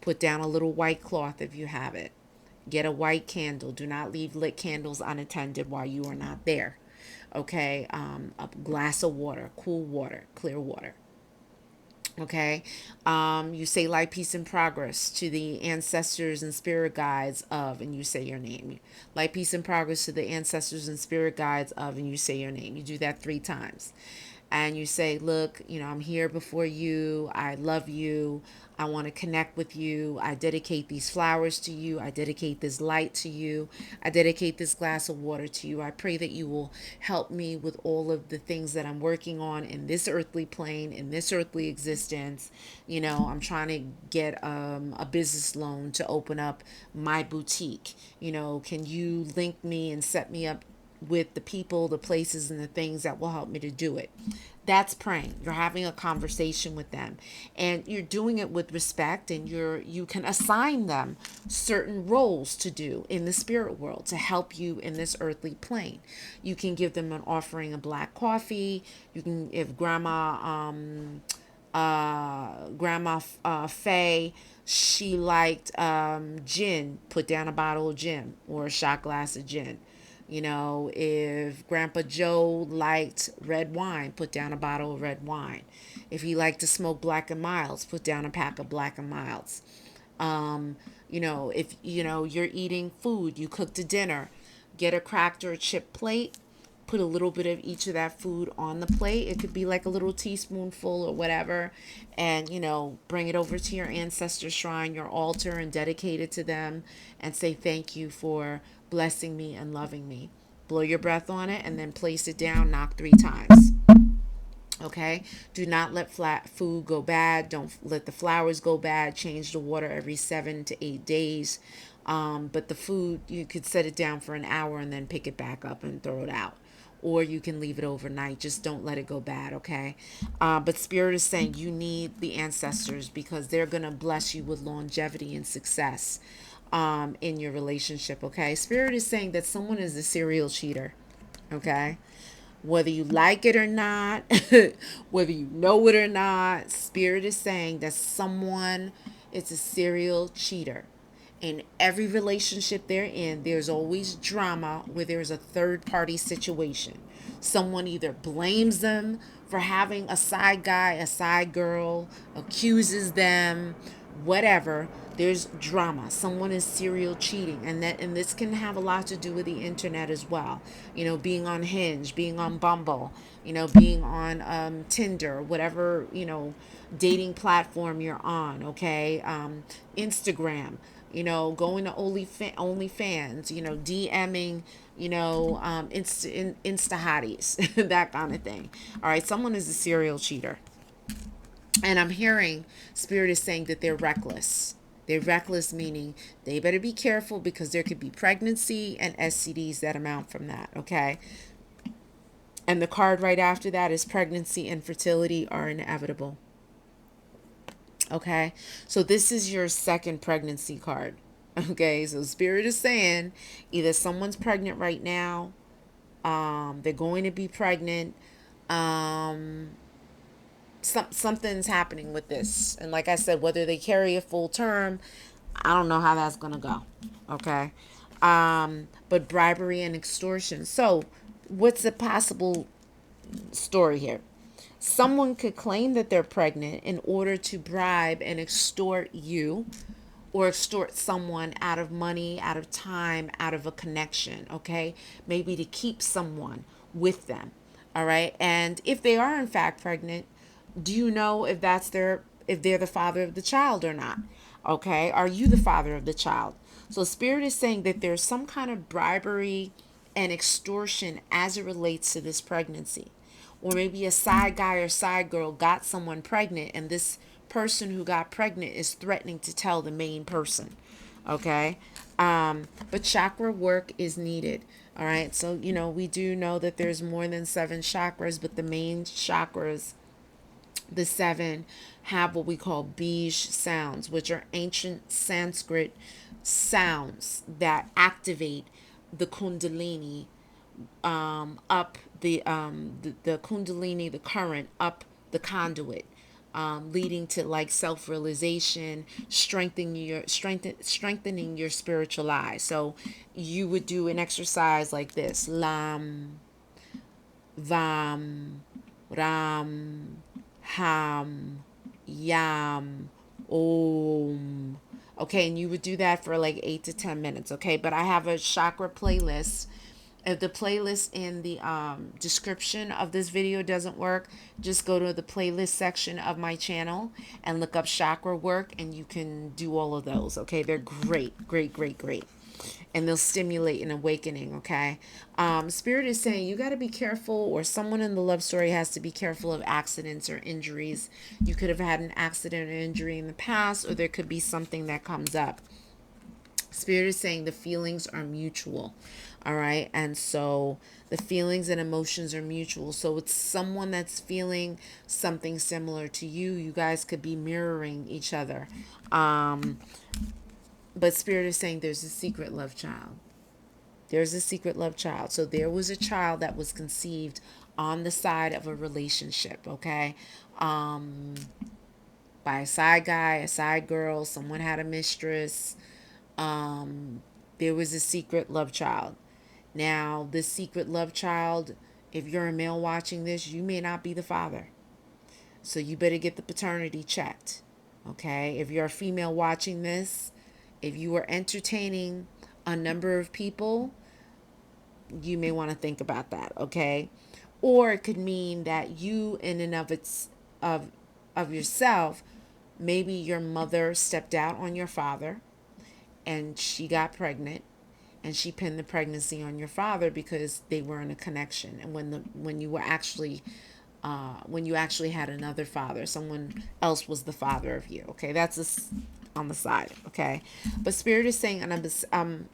Put down a little white cloth if you have it. Get a white candle. Do not leave lit candles unattended while you are not there. Okay. A glass of water, cool water, clear water. Okay. You say light, peace, and progress to the ancestors and spirit guides of, and you say your name. Light, peace, and progress to the ancestors and spirit guides of, and you say your name. You do that 3 times. And you say, look, I'm here before you. I love you. I want to connect with you. I dedicate these flowers to you. I dedicate this light to you. I dedicate this glass of water to you. I pray that you will help me with all of the things that I'm working on in this earthly plane, in this earthly existence. I'm trying to get a business loan to open up my boutique. Can you link me and set me up with the people, the places, and the things that will help me to do it? That's praying. You're having a conversation with them, and you're doing it with respect, and you can assign them certain roles to do in the spirit world to help you in this earthly plane. You can give them an offering of black coffee. You can, if grandma Faye, she liked gin, put down a bottle of gin or a shot glass of gin. If Grandpa Joe liked red wine, put down a bottle of red wine. If he liked to smoke Black and Milds, put down a pack of Black and Milds. If you're eating food, you cooked a dinner, get a cracked or a chipped plate, put a little bit of each of that food on the plate. It could be like a little teaspoonful or whatever, and bring it over to your ancestor shrine, your altar, and dedicate it to them and say thank you for blessing me and loving me. Blow your breath on it and then place it down, knock 3 times. Okay, do not let flat food go bad. Don't let the flowers go bad. Change the water every 7 to 8 days. But the food, you could set it down for an hour and then pick it back up and throw it out. Or you can leave it overnight. Just don't let it go bad, okay? But Spirit is saying you need the ancestors because they're going to bless you with longevity and success in your relationship, okay? Spirit is saying that someone is a serial cheater, okay? Whether you like it or not, whether you know it or not, Spirit is saying that someone is a serial cheater. In every relationship they're in, there's always drama where there's a third party situation. Someone either blames them for having a side guy, a side girl, accuses them, whatever. There's drama. Someone is serial cheating, and this can have a lot to do with the internet as well. Being on Hinge, being on Bumble, being on Tinder, whatever dating platform you're on. Okay, Instagram. Going to OnlyFans. DMing. Insta hotties, that kind of thing. All right, someone is a serial cheater. And I'm hearing Spirit is saying that they're reckless. They're reckless, meaning they better be careful because there could be pregnancy and STDs that amount from that, okay? And the card right after that is pregnancy and fertility are inevitable, okay? So this is your second pregnancy card, okay? So Spirit is saying either someone's pregnant right now, they're going to be pregnant, something's happening with this. And like I said, whether they carry a full term, I don't know how that's going to go. Okay. But bribery and extortion. So what's the possible story here? Someone could claim that they're pregnant in order to bribe and extort you or extort someone out of money, out of time, out of a connection, okay? Maybe to keep someone with them. All right. And if they are in fact pregnant, do you know if they're the father of the child or not? Okay. Are you the father of the child? So spirit is saying that there's some kind of bribery and extortion as it relates to this pregnancy. Or maybe a side guy or side girl got someone pregnant, and this person who got pregnant is threatening to tell the main person. Okay. But chakra work is needed. All right. So, we do know that there's more than seven chakras, but the main chakras, the seven, have what we call bij sounds, which are ancient Sanskrit sounds that activate the kundalini, up the kundalini, the current up the conduit, leading to like self-realization, strengthening your spiritual eye. So you would do an exercise like this: lam, vam, ram, ham, yam, om. Okay, and you would do that for like 8 to 10 minutes. Okay, but I have a chakra playlist. If the playlist in the description of this video doesn't work, just go to the playlist section of my channel and look up chakra work, and you can do all of those. Okay, they're great, great, great, great, and they'll stimulate an awakening. Okay. Spirit is saying you got to be careful, or someone in the love story has to be careful of accidents or injuries. You could have had an accident or injury in the past, or there could be something that comes up. Spirit is saying the feelings are mutual. All right. And so the feelings and emotions are mutual. So it's someone that's feeling something similar to you. You guys could be mirroring each other. But Spirit is saying there's a secret love child. There's a secret love child. So there was a child that was conceived on the side of a relationship, okay? By a side guy, a side girl, someone had a mistress. There was a secret love child. Now, this secret love child, if you're a male watching this, you may not be the father. So you better get the paternity checked. Okay? If you're a female watching this, if you are entertaining a number of people, you may want to think about that. Okay? Or it could mean that you, in and of yourself, maybe your mother stepped out on your father and she got pregnant, and she pinned the pregnancy on your father because they were in a connection. And when you actually had another father, someone else was the father of you. Okay, that's on the side. Okay, but Spirit is saying, and I'm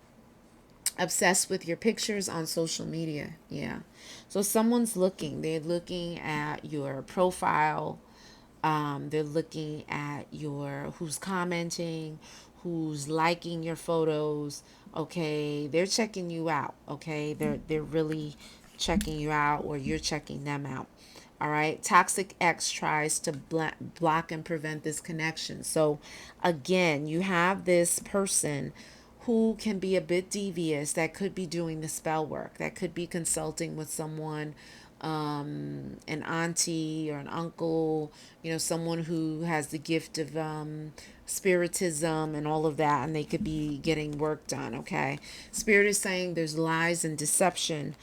obsessed with your pictures on social media. Yeah, so someone's looking. They're looking at your profile. They're looking at who's commenting, who's liking your photos. Okay, they're checking you out. Okay, they're really checking you out, or you're checking them out. All right, toxic X tries to block and prevent this connection. So again, you have this person who can be a bit devious, that could be doing the spell work, that could be consulting with someone, an auntie or an uncle, someone who has the gift of spiritism and all of that, and they could be getting work done. Okay, Spirit is saying there's lies and deception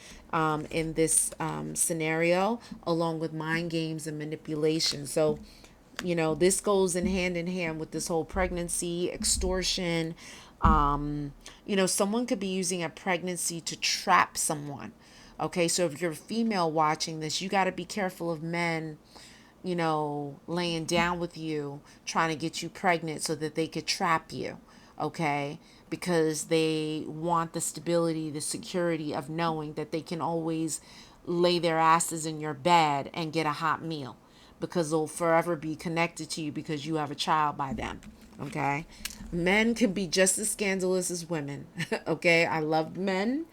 in this scenario, along with mind games and manipulation. So this goes in hand with this whole pregnancy extortion. Someone could be using a pregnancy to trap someone. Okay, so if you're a female watching this, you got to be careful of men, laying down with you, trying to get you pregnant so that they could trap you. Okay, because they want the stability, the security of knowing that they can always lay their asses in your bed and get a hot meal, because they'll forever be connected to you because you have a child by them. Okay, men can be just as scandalous as women. Okay, I love men,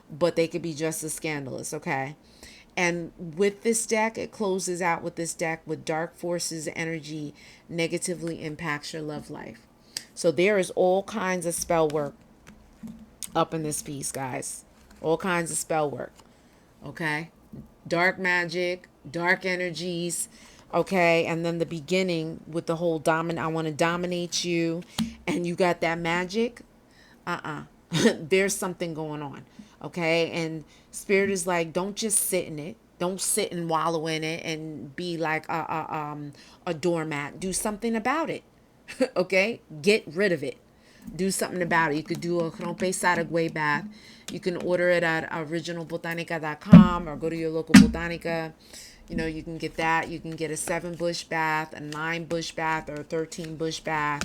but they could be just as scandalous. Okay, and with this deck, it closes out with this deck with dark forces energy negatively impacts your love life. So there is all kinds of spell work up in this piece, guys. All kinds of spell work. Okay, dark magic, dark energies. Okay, and then the beginning with the whole I want to dominate you, and you got that magic. There's something going on. Okay, and Spirit is like, don't just sit in it. Don't sit and wallow in it and be like a doormat. Do something about it. Okay? Get rid of it. Do something about it. You could do a Rompe Saragüey bath. You can order it at originalbotanica.com or go to your local botanica. You know, you can get that. You can get a 7 bush bath, a 9 bush bath, or a 13 bush bath.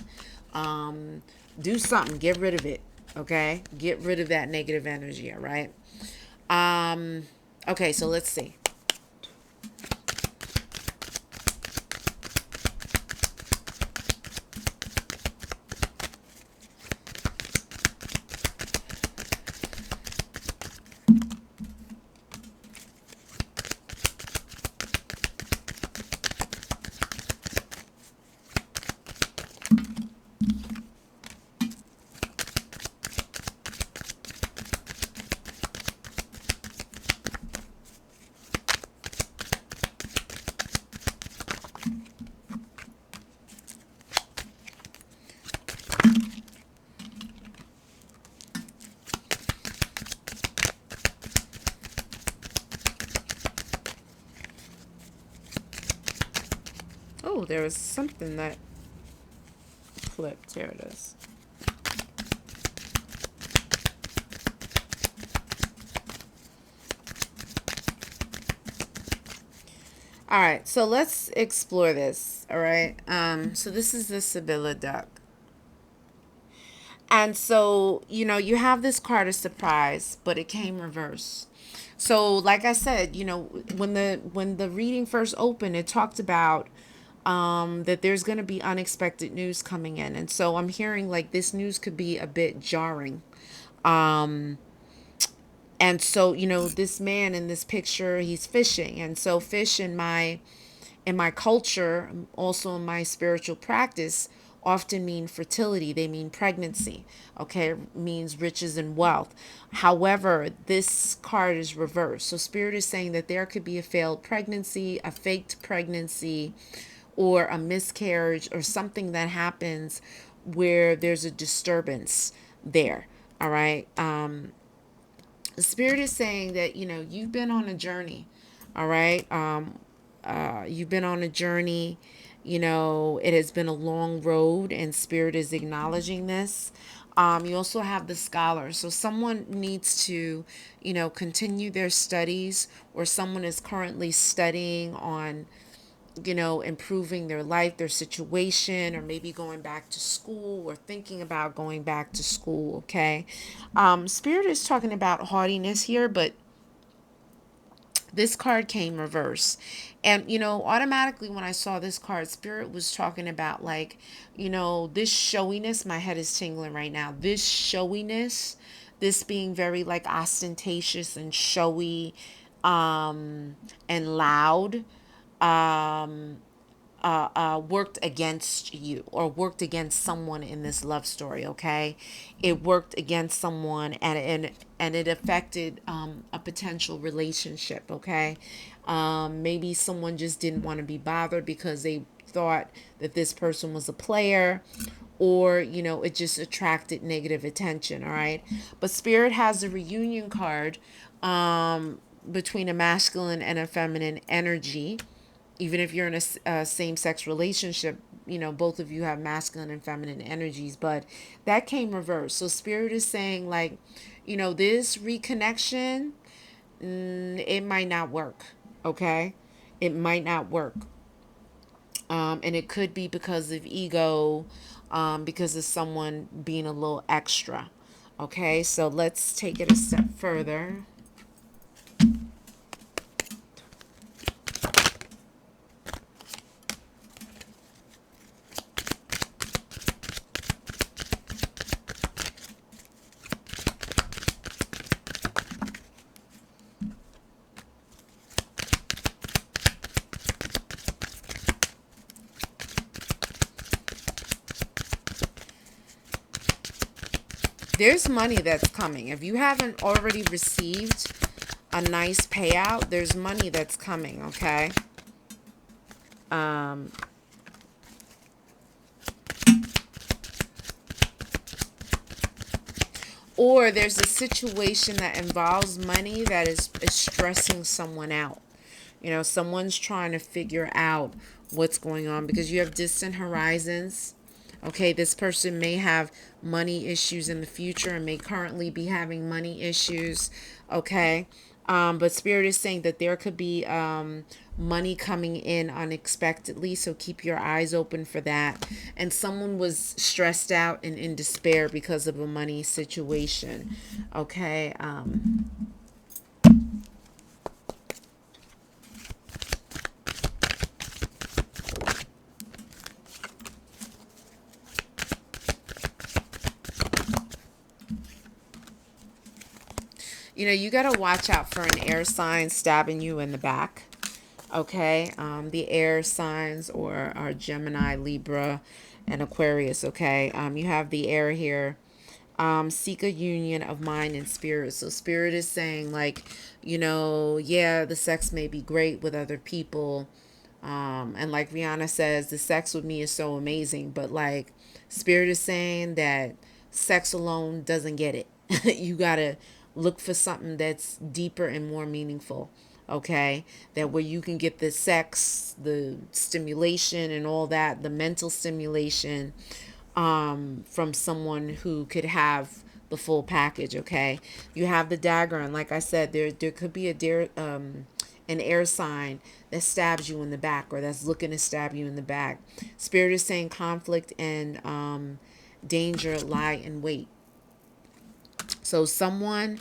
Do something. Get rid of it. Okay? Get rid of that negative energy, all right? Okay, so let's see. Oh, there was something that flipped. Here it is. All right, so let's explore this. All right. So this is the Sibylla duck. And so, you know, you have this card of surprise, but it came reverse. So, like I said, you know, when the reading first opened, it talked about that there's going to be unexpected news coming in. And so I'm hearing like this news could be a bit jarring. Um, and so, you know, this man in this picture, he's fishing. And so fish in my culture, also in my spiritual practice, often mean fertility. They mean pregnancy. Okay, it means riches and wealth. However, this card is reversed. So spirit is saying that there could be a failed pregnancy, a faked pregnancy, or a miscarriage, or something that happens where there's a disturbance there. All right. The spirit is saying that, you know, you've been on a journey. All right. You've been on a journey. You know, it has been a long road, and spirit is acknowledging this. You also have the scholar. So someone needs to, you know, continue their studies, or someone is currently studying on, you know, improving their life, their situation, or maybe going back to school, or thinking about going back to school. Okay. Spirit is talking about haughtiness here, but this card came reverse. And, you know, automatically when I saw this card, spirit was talking about, like, you know, this showiness. My head is tingling right now. This showiness, this being very like ostentatious and showy, and loud, um, worked against you, or worked against someone in this love story. Okay, it worked against someone, and it affected a potential relationship. Okay, maybe someone just didn't want to be bothered because they thought that this person was a player, or, you know, it just attracted negative attention. All right, but spirit has a reunion card, between a masculine and a feminine energy. Even if you're in a same-sex relationship, you know, both of you have masculine and feminine energies, but that came reversed. So spirit is saying, like, you know, this reconnection, it might not work. Okay, it might not work. And it could be because of ego, because of someone being a little extra. Okay, so let's take it a step further. There's money that's coming. If you haven't already received a nice payout, there's money that's coming. Okay. Um, or there's a situation that involves money that is stressing someone out. Someone's trying to figure out what's going on because you have distant horizons. Okay, this person may have money issues in the future and may currently be having money issues. Okay, but Spirit is saying that there could be money coming in unexpectedly, so keep your eyes open for that. And someone was stressed out and in despair because of a money situation. Okay. You got to watch out for an air sign stabbing you in the back. Okay. The air signs or are Gemini, Libra, and Aquarius. Okay. You have the air here. Seek a union of mind and spirit. So spirit is saying like, yeah, the sex may be great with other people. And like Rihanna says, the sex with me is so amazing. But like spirit is saying that sex alone doesn't get it. You got to look for something that's deeper and more meaningful. Okay, that where you can get the sex, the stimulation and all that, the mental stimulation, from someone who could have the full package. Okay, you have the dagger, and like I said, there could be an air sign that stabs you in the back or that's looking to stab you in the back. Spirit is saying conflict and danger lie in wait. So someone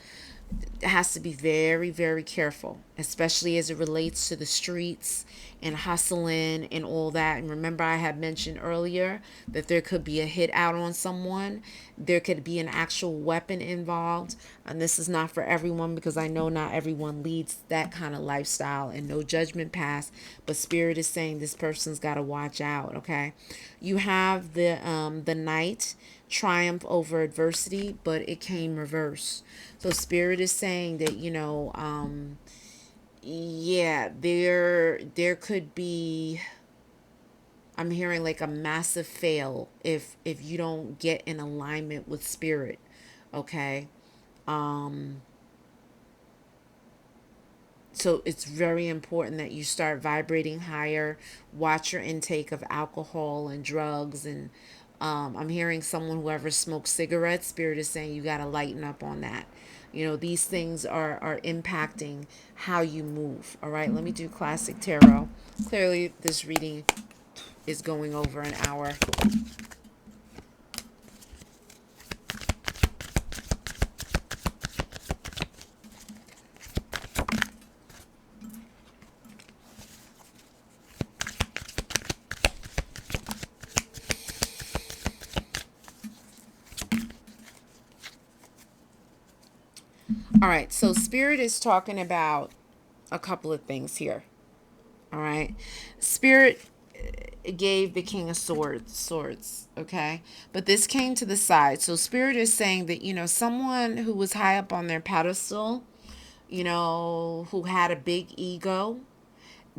has to be very, very careful, especially as it relates to the streets and hustling and all that. And remember, I had mentioned earlier that there could be a hit out on someone, there could be an actual weapon involved. And this is not for everyone because I know not everyone leads that kind of lifestyle, and no judgment pass. But Spirit is saying this person's got to watch out. Okay, you have the knight, triumph over adversity, but it came reverse. So Spirit is saying that, yeah, there could be, I'm hearing like a massive fail if you don't get in alignment with Spirit. Okay. So it's very important that you start vibrating higher. Watch your intake of alcohol and drugs. And I'm hearing someone, whoever smokes cigarettes, Spirit is saying you got to lighten up on that. These things are impacting how you move. All right, let me do classic tarot. Clearly, this reading is going over an hour. All right, so Spirit is talking about a couple of things here. All right, Spirit gave the King of Swords, okay, but this came to the side. So Spirit is saying that someone who was high up on their pedestal, who had a big ego,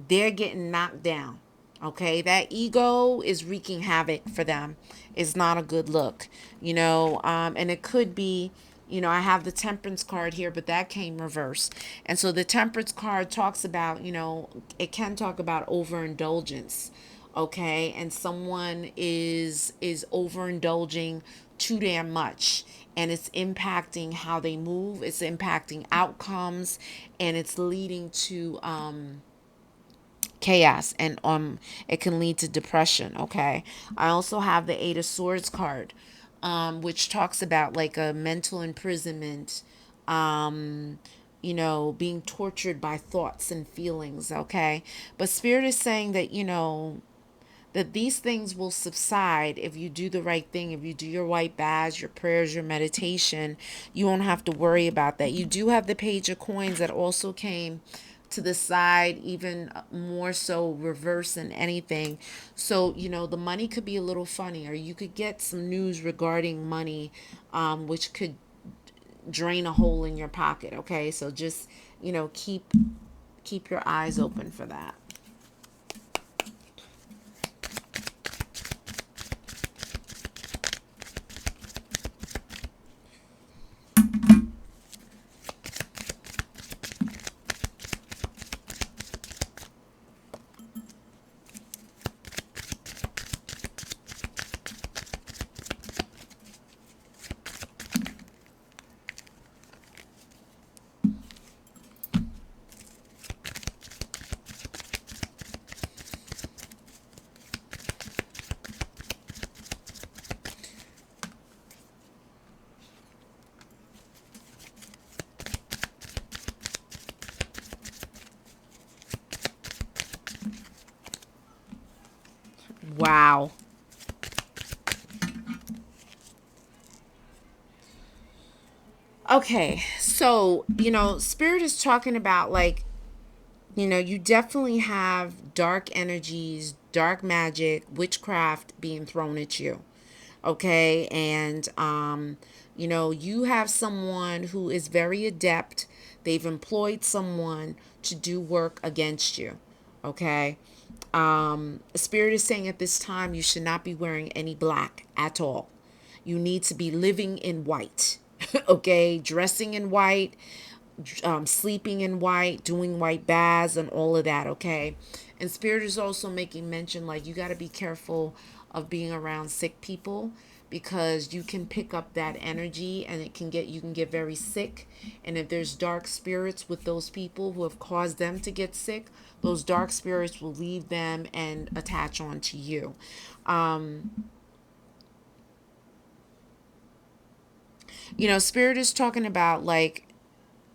they're getting knocked down. Okay, that ego is wreaking havoc for them. It's not a good look, and it could be, I have the Temperance card here, but that came reversed. And so the Temperance card talks about, it can talk about overindulgence. Okay, and someone is overindulging too damn much, and it's impacting how they move, it's impacting outcomes, and it's leading to chaos, and it can lead to depression. Okay, I also have the Eight of Swords card, which talks about like a mental imprisonment, being tortured by thoughts and feelings. Okay, but Spirit is saying that that these things will subside if you do the right thing, if you do your white badge, your prayers, your meditation. You won't have to worry about that. You do have the Page of Coins that also came to the side, even more so reverse than anything. So the money could be a little funny, or you could get some news regarding money, which could drain a hole in your pocket. Okay, so just keep your eyes open for that. Wow. Okay, so, Spirit is talking about, like, you definitely have dark energies, dark magic, witchcraft being thrown at you. Okay, and you have someone who is very adept. They've employed someone to do work against you. Okay. Spirit is saying at this time you should not be wearing any black at all. You need to be living in white. Okay, dressing in white, sleeping in white, doing white baths, and all of that. Okay, and Spirit is also making mention, like, you got to be careful of being around sick people, because you can pick up that energy and you can get very sick. And if there's dark spirits with those people who have caused them to get sick, those dark spirits will leave them and attach on to you. Spirit is talking about, like,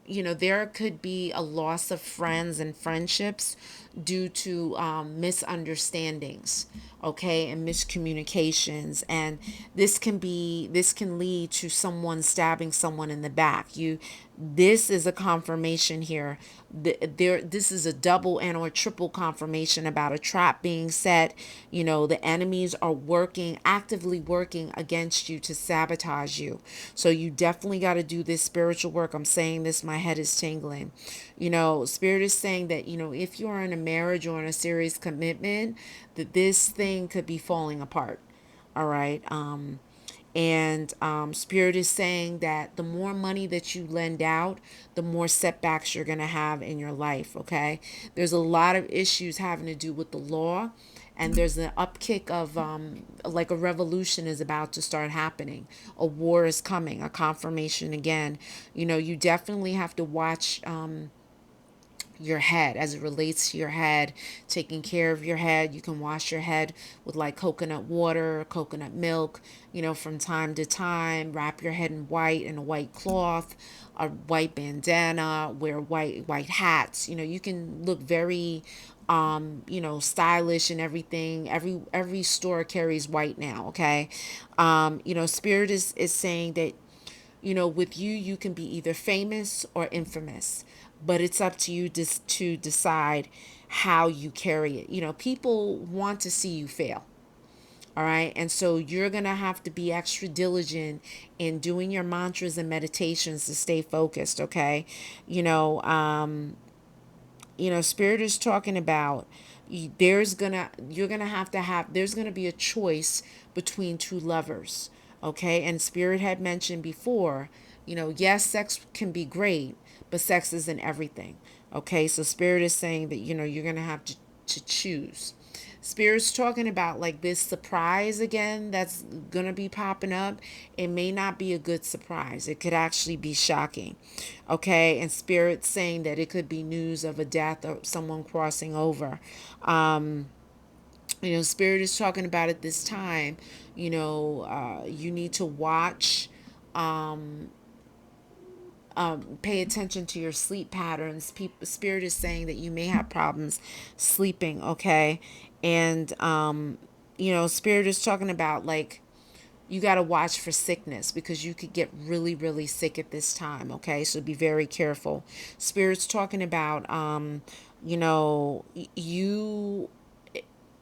there could be a loss of friends and friendships due to misunderstandings, okay, and miscommunications. And this can lead to someone stabbing someone in the back. This is a confirmation here. This is a double and or triple confirmation about a trap being set. The enemies are actively working against you to sabotage you. So you definitely got to do this spiritual work. I'm saying this, my head is tingling. Spirit is saying that, if you're in a marriage or in a serious commitment, that this thing could be falling apart. All right. And Spirit is saying that the more money that you lend out, the more setbacks you're going to have in your life. Okay. There's a lot of issues having to do with the law. And there's an upkick of, like, a revolution is about to start happening. A war is coming, a confirmation again. You definitely have to watch your head as it relates to your head, taking care of your head. You can wash your head with, like, coconut water, coconut milk, from time to time. Wrap your head in white, in a white cloth, a white bandana, wear white hats. You can look very stylish and everything. Every store carries white now. Okay. Spirit is saying that, with you can be either famous or infamous, but it's up to you to decide how you carry it. People want to see you fail. All right. And so you're going to have to be extra diligent in doing your mantras and meditations to stay focused. Okay. You know, um, Spirit is talking about, you're gonna have there's gonna be a choice between two lovers. Okay. And Spirit had mentioned before, yes, sex can be great, but sex isn't everything. Okay. So Spirit is saying that, you're gonna have to choose. Spirit's talking about, like, this surprise again that's gonna be popping up. It may not be a good surprise. It could actually be shocking. Okay, and Spirit's saying that it could be news of a death or someone crossing over. Spirit is talking about at this time. You need to watch, pay attention to your sleep patterns. Spirit is saying that you may have problems sleeping. Okay, and Spirit is talking about, like, you got to watch for sickness, because you could get really, really sick at this time. Okay, so be very careful. Spirit's talking about, you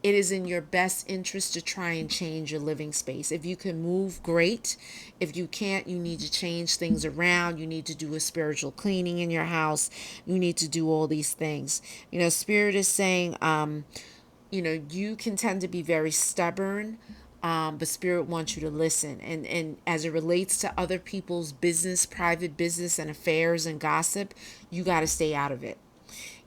it is in your best interest to try and change your living space. If you can move, great. If you can't, you need to change things around. You need to do a spiritual cleaning in your house. You need to do all these things. Spirit is saying, you can tend to be very stubborn, but Spirit wants you to listen. And as it relates to other people's business, private business and affairs and gossip, you got to stay out of it.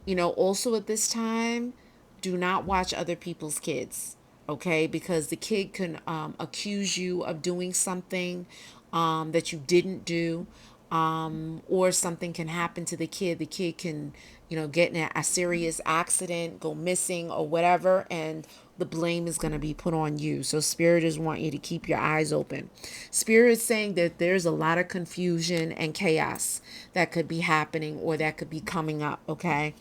Also at this time, do not watch other people's kids, okay? Because the kid can accuse you of doing something that you didn't do, or something can happen to the kid. The kid can, get in a serious accident, go missing, or whatever, and the blame is going to be put on you. So Spirit is want you to keep your eyes open. Spirit is saying that there's a lot of confusion and chaos that could be happening or that could be coming up, okay?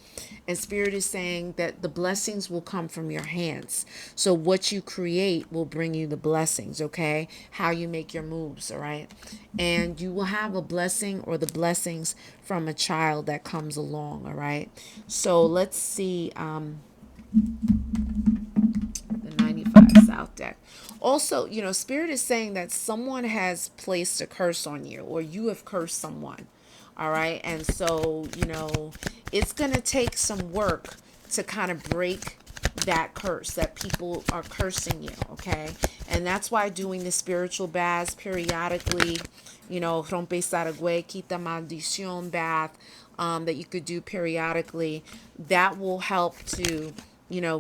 And Spirit is saying that the blessings will come from your hands. So what you create will bring you the blessings, okay? How you make your moves, all right? And you will have a blessing or the blessings from a child that comes along, all right? So let's see the 95 South deck. Also, Spirit is saying that someone has placed a curse on you or you have cursed someone. All right. And so, it's going to take some work to kind of break that curse that people are cursing you. Okay. And that's why doing the spiritual baths periodically, Rompe Saragüey, Quita Maldición bath, that you could do periodically, that will help to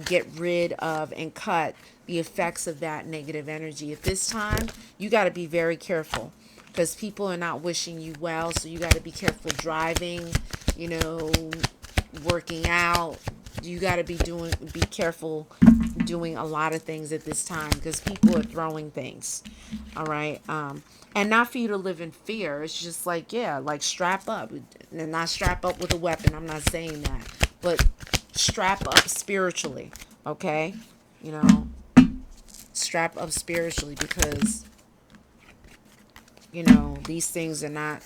get rid of and cut the effects of that negative energy. At this time, you got to be very careful because people are not wishing you well. So you got to be careful driving, working out. You got to be careful doing a lot of things at this time because people are throwing things. All right. And not for you to live in fear. It's just like, yeah, like strap up and not strap up with a weapon. I'm not saying that, but strap up spiritually. Okay. Strap up spiritually because, these things are not,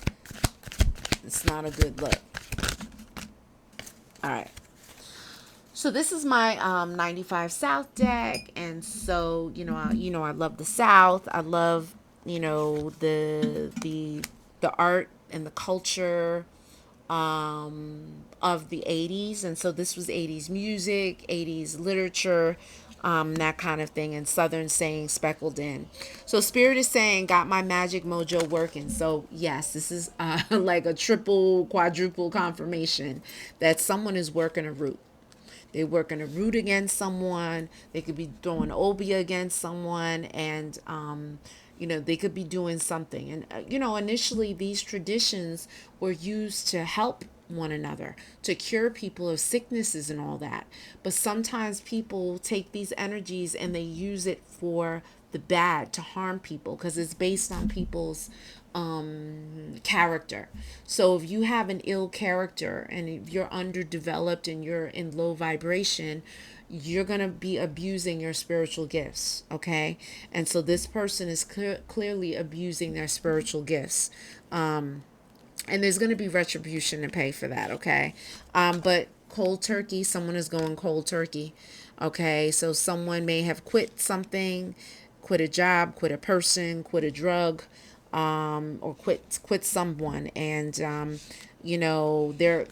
it's not a good look. All right. So this is my 95 South deck, and so I love the South. I love the art and the culture of the 80s, and so this was 80s music, 80s literature, that kind of thing, and Southern saying speckled in. So Spirit is saying, got my magic mojo working. So yes, this is like a triple, quadruple confirmation that someone is working a root. They're working a root against someone. They could be throwing obia against someone, and they could be doing something. And initially these traditions were used to help one another, to cure people of sicknesses and all that. But sometimes people take these energies and they use it for the bad, to harm people, because it's based on people's character. So if you have an ill character and if you're underdeveloped and you're in low vibration, you're going to be abusing your spiritual gifts, okay? And so this person is clearly abusing their spiritual gifts. And there's going to be retribution to pay for that, okay? But cold turkey, someone is going cold turkey, okay? So someone may have quit something, quit a job, quit a person, quit a drug, or quit someone, and they're,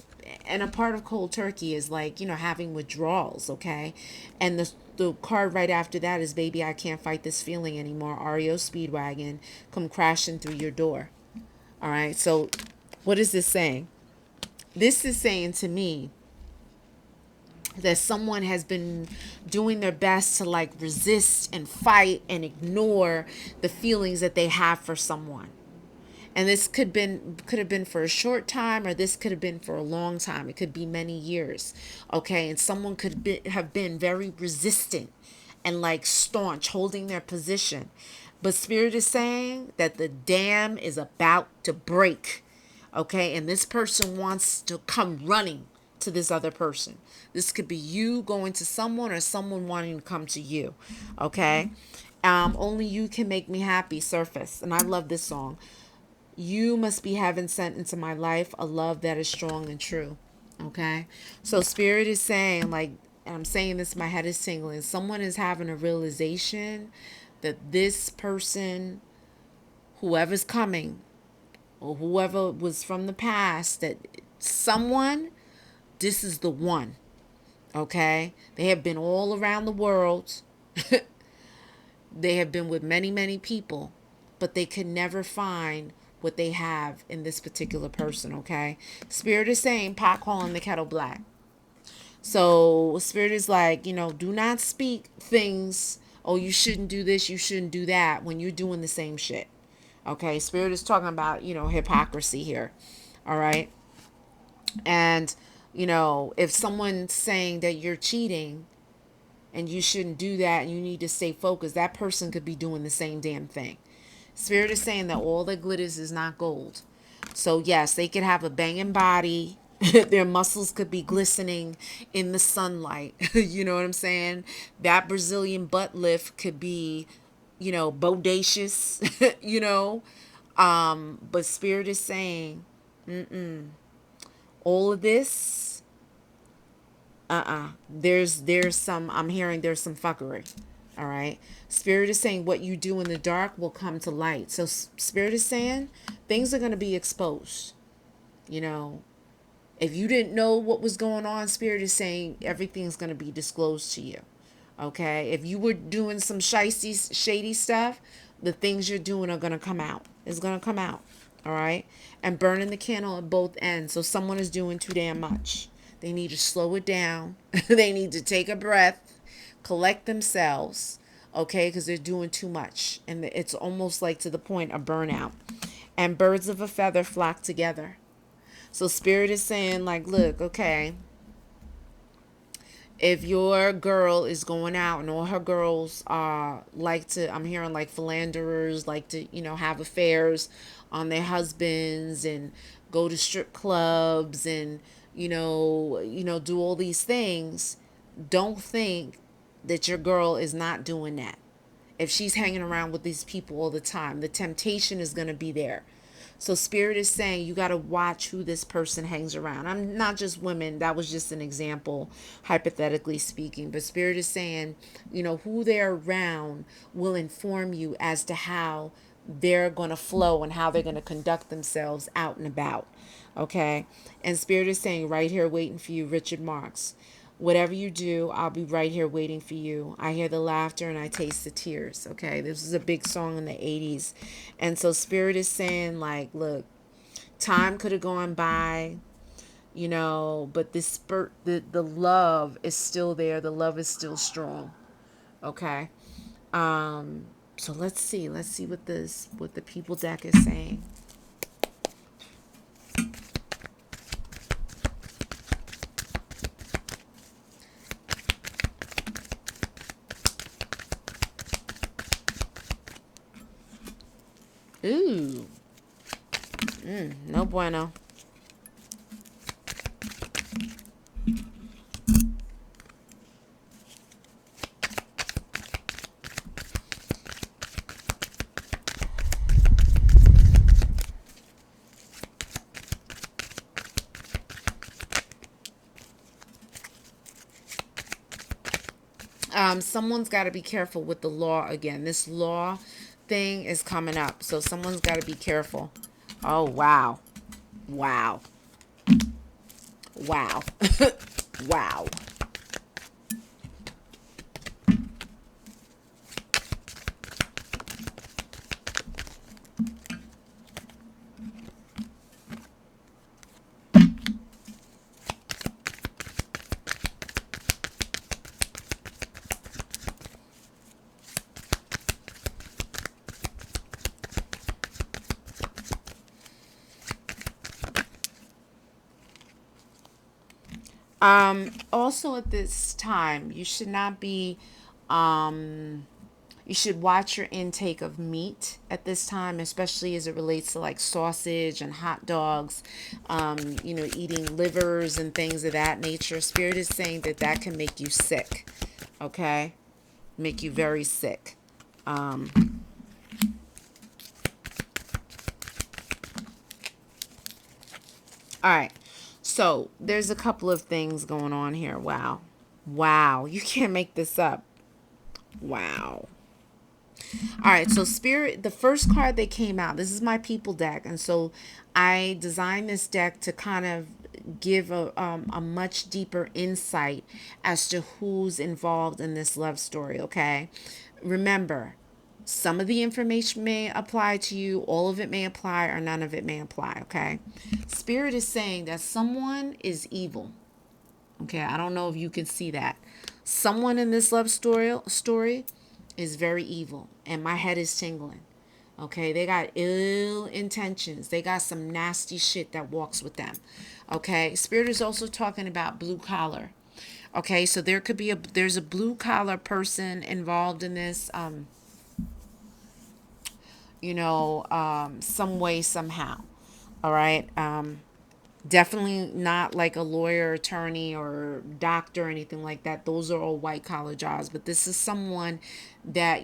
and a part of cold turkey is like having withdrawals, okay? And the card right after that is, baby, I can't fight this feeling anymore. REO Speedwagon come crashing through your door. All right, so what is this saying? This is saying to me that someone has been doing their best to like resist and fight and ignore the feelings that they have for someone. And this could have been for a short time, or this could have been for a long time. It could be many years. Okay, and someone have been very resistant and like staunch, holding their position. But Spirit is saying that the dam is about to break. Okay, and this person wants to come running to this other person. This could be you going to someone or someone wanting to come to you. Okay, only you can make me happy, Surface. And I love this song. You must be heaven sent into my life, a love that is strong and true. Okay, so Spirit is saying, like, and I'm saying this, my head is tingling. Someone is having a realization that this person, whoever's coming, or whoever was from the past, that someone, this is the one. Okay, they have been all around the world. They have been with many, many people, but they could never find what they have in this particular person. Okay, Spirit is saying, pot calling the kettle black. So Spirit is like, do not speak things, oh, you shouldn't do this, you shouldn't do that, when you're doing the same shit. Okay, Spirit is talking about, hypocrisy here. All right. And, if someone's saying that you're cheating, and you shouldn't do that, and you need to stay focused. That person could be doing the same damn thing. Spirit is saying that all that glitters is not gold. So yes, they could have a banging body. Their muscles could be glistening in the sunlight. You know what I'm saying? That Brazilian butt lift could be, bodacious, But Spirit is saying, all of this, there's some, I'm hearing there's some fuckery. All right. Spirit is saying what you do in the dark will come to light. So Spirit is saying things are going to be exposed. You know, if you didn't know what was going on, Spirit is saying everything's going to be disclosed to you. Okay. If you were doing some shady stuff, the things you're doing are going to come out. It's going to come out. All right. And burning the candle at both ends. So someone is doing too damn much. They need to slow it down. They need to take a breath, collect themselves, okay, because they're doing too much. And it's almost like to the point of burnout. And birds of a feather flock together. So Spirit is saying, like, look, okay, if your girl is going out and all her girls like to, I'm hearing like philanderers, like to, have affairs on their husbands and go to strip clubs and, do all these things, don't think that your girl is not doing that. If she's hanging around with these people all the time, the temptation is going to be there. So Spirit is saying you got to watch who this person hangs around. I'm not just women. That was just an example, hypothetically speaking. But Spirit is saying, who they're around will inform you as to how they're going to flow and how they're going to conduct themselves out and about. Okay. And Spirit is saying right here waiting for you, Richard Marx. Whatever you do, I'll be right here waiting for you. I hear the laughter and I taste the tears. Okay. This is a big song in the 80s. And so Spirit is saying, like, look, time could have gone by, but this the love is still there. The love is still strong. Okay. So let's see. Let's see what the people deck is saying. Ooh. No bueno. Someone's got to be careful with the law again. This law thing is coming up. So someone's got to be careful. Oh, wow. Wow. Wow. Wow. Also at this time, you should not be, you should watch your intake of meat at this time, especially as it relates to like sausage and hot dogs, eating livers and things of that nature. Spirit is saying that that can make you sick, okay? Make you very sick. All right. So there's a couple of things going on here. Wow. Wow. You can't make this up. Wow. All right. So Spirit, the first card that came out, this is my people deck. And so I designed this deck to kind of give a much deeper insight as to who's involved in this love story. Okay. Remember, some of the information may apply to you, all of it may apply, or none of it may apply, okay? Spirit is saying that someone is evil. Okay, I don't know if you can see that. Someone in this love story is very evil, and my head is tingling. Okay, they got ill intentions. They got some nasty shit that walks with them. Okay, Spirit is also talking about blue collar. Okay, so there's a blue collar person involved in this, some way, somehow. All right. Definitely not like a lawyer, attorney, or doctor or anything like that. Those are all white collar jobs. But this is someone that,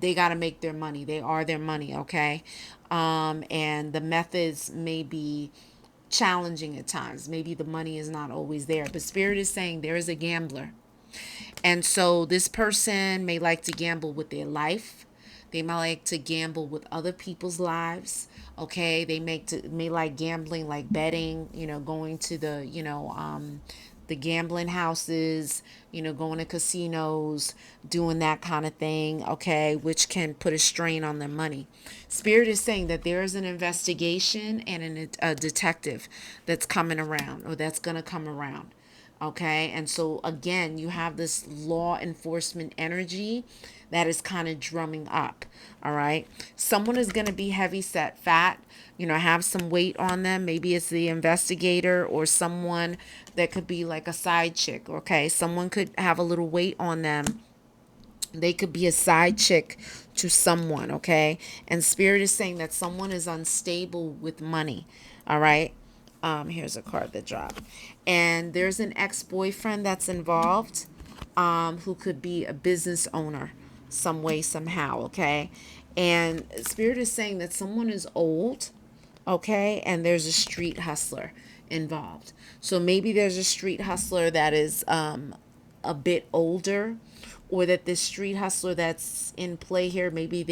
they got to make their money. They are their money. Okay. And the methods may be challenging at times. Maybe the money is not always there. But Spirit is saying there is a gambler. And so this person may like to gamble with their life. They might like to gamble with other people's lives. Okay, they may like gambling, like betting. Going to the gambling houses. Going to casinos, doing that kind of thing. Okay, which can put a strain on their money. Spirit is saying that there is an investigation and a detective that's coming around, or that's gonna come around. Okay, and so again, you have this law enforcement energy that is kind of drumming up. All right, someone is going to be heavy set, fat, have some weight on them. Maybe it's the investigator, or someone that could be like a side chick. Okay, someone could have a little weight on them. They could be a side chick to someone. Okay, and Spirit is saying that someone is unstable with money. All right. Here's a card that dropped. And there's an ex-boyfriend that's involved, who could be a business owner some way, somehow. Okay. And Spirit is saying that someone is old. Okay. And there's a street hustler involved. So maybe there's a street hustler that is a bit older, or that this street hustler that's in play here, maybe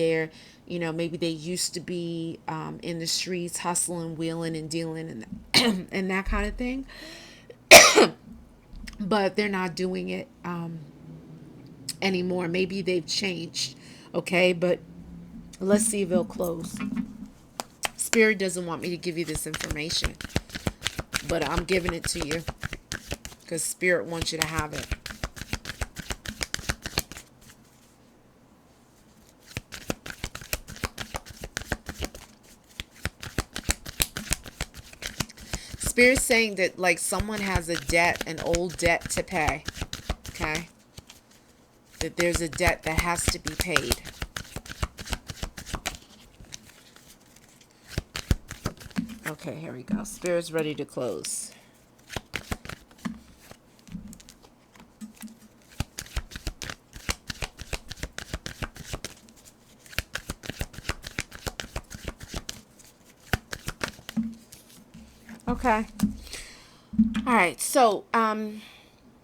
maybe they used to be in the streets hustling, wheeling, and dealing, and and that kind of thing, but they're not doing it anymore. Maybe they've changed. Okay, but let's see if it'll close. Spirit doesn't want me to give you this information, but I'm giving it to you because Spirit wants you to have it. Spirit's saying that like someone has a debt, an old debt to pay. Okay? That there's a debt that has to be paid. Okay, here we go. Spirit's ready to close. Okay. All right. So,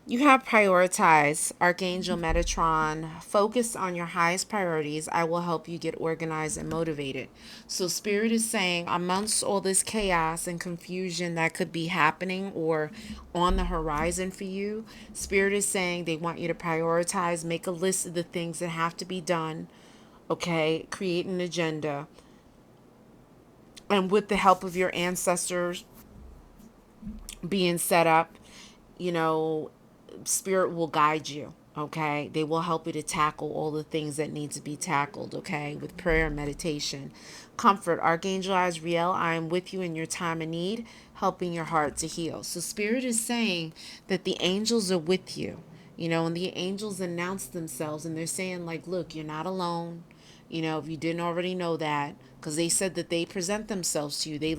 you have prioritized Archangel Metatron. Focus on your highest priorities. I will help you get organized and motivated. So, Spirit is saying, amongst all this chaos and confusion that could be happening or on the horizon for you, Spirit is saying they want you to prioritize, make a list of the things that have to be done. Okay. Create an agenda. And with the help of your ancestors being set up, you know, Spirit will guide you. Okay, they will help you to tackle all the things that need to be tackled. Okay, with prayer and meditation. Comfort, Archangel Azrael, I am with you in your time of need, helping your heart to heal. So Spirit is saying that the angels are with you. And the angels announce themselves, and they're saying like, look, you're not alone. If you didn't already know that, because they said that they present themselves to you. They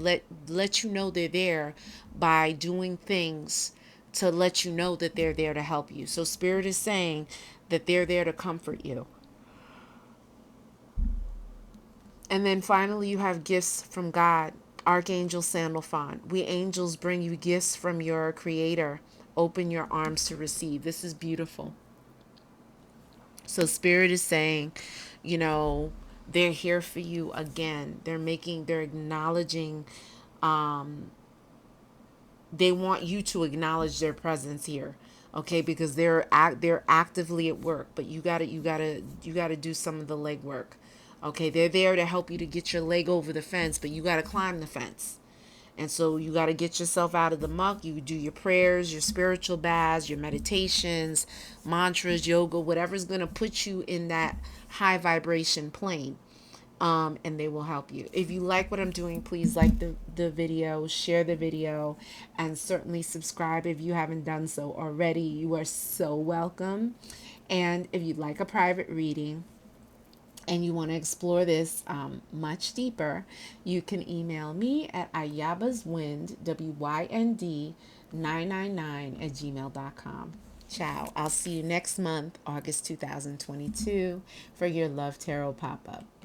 let you know they're there by doing things to let you know that they're there to help you. So Spirit is saying that they're there to comfort you. And then finally, you have gifts from God. Archangel Sandalphon. We angels bring you gifts from your Creator. Open your arms to receive. This is beautiful. So Spirit is saying, they're here for you again. They're acknowledging, they want you to acknowledge their presence here. Okay, because they're actively at work, but you gotta do some of the legwork. Okay, they're there to help you to get your leg over the fence, but you gotta climb the fence. And so you got to get yourself out of the muck. You do your prayers, your spiritual baths, your meditations, mantras, yoga, whatever's going to put you in that high vibration plane. and they will help you. If you like what I'm doing, please like the video, share the video, and certainly subscribe if you haven't done so already. You are so welcome. And if you'd like a private reading and you want to explore this much deeper, you can email me at ayabaswind, WYND 999 at gmail.com. Ciao. I'll see you next month, August 2022, for your Love Tarot pop up.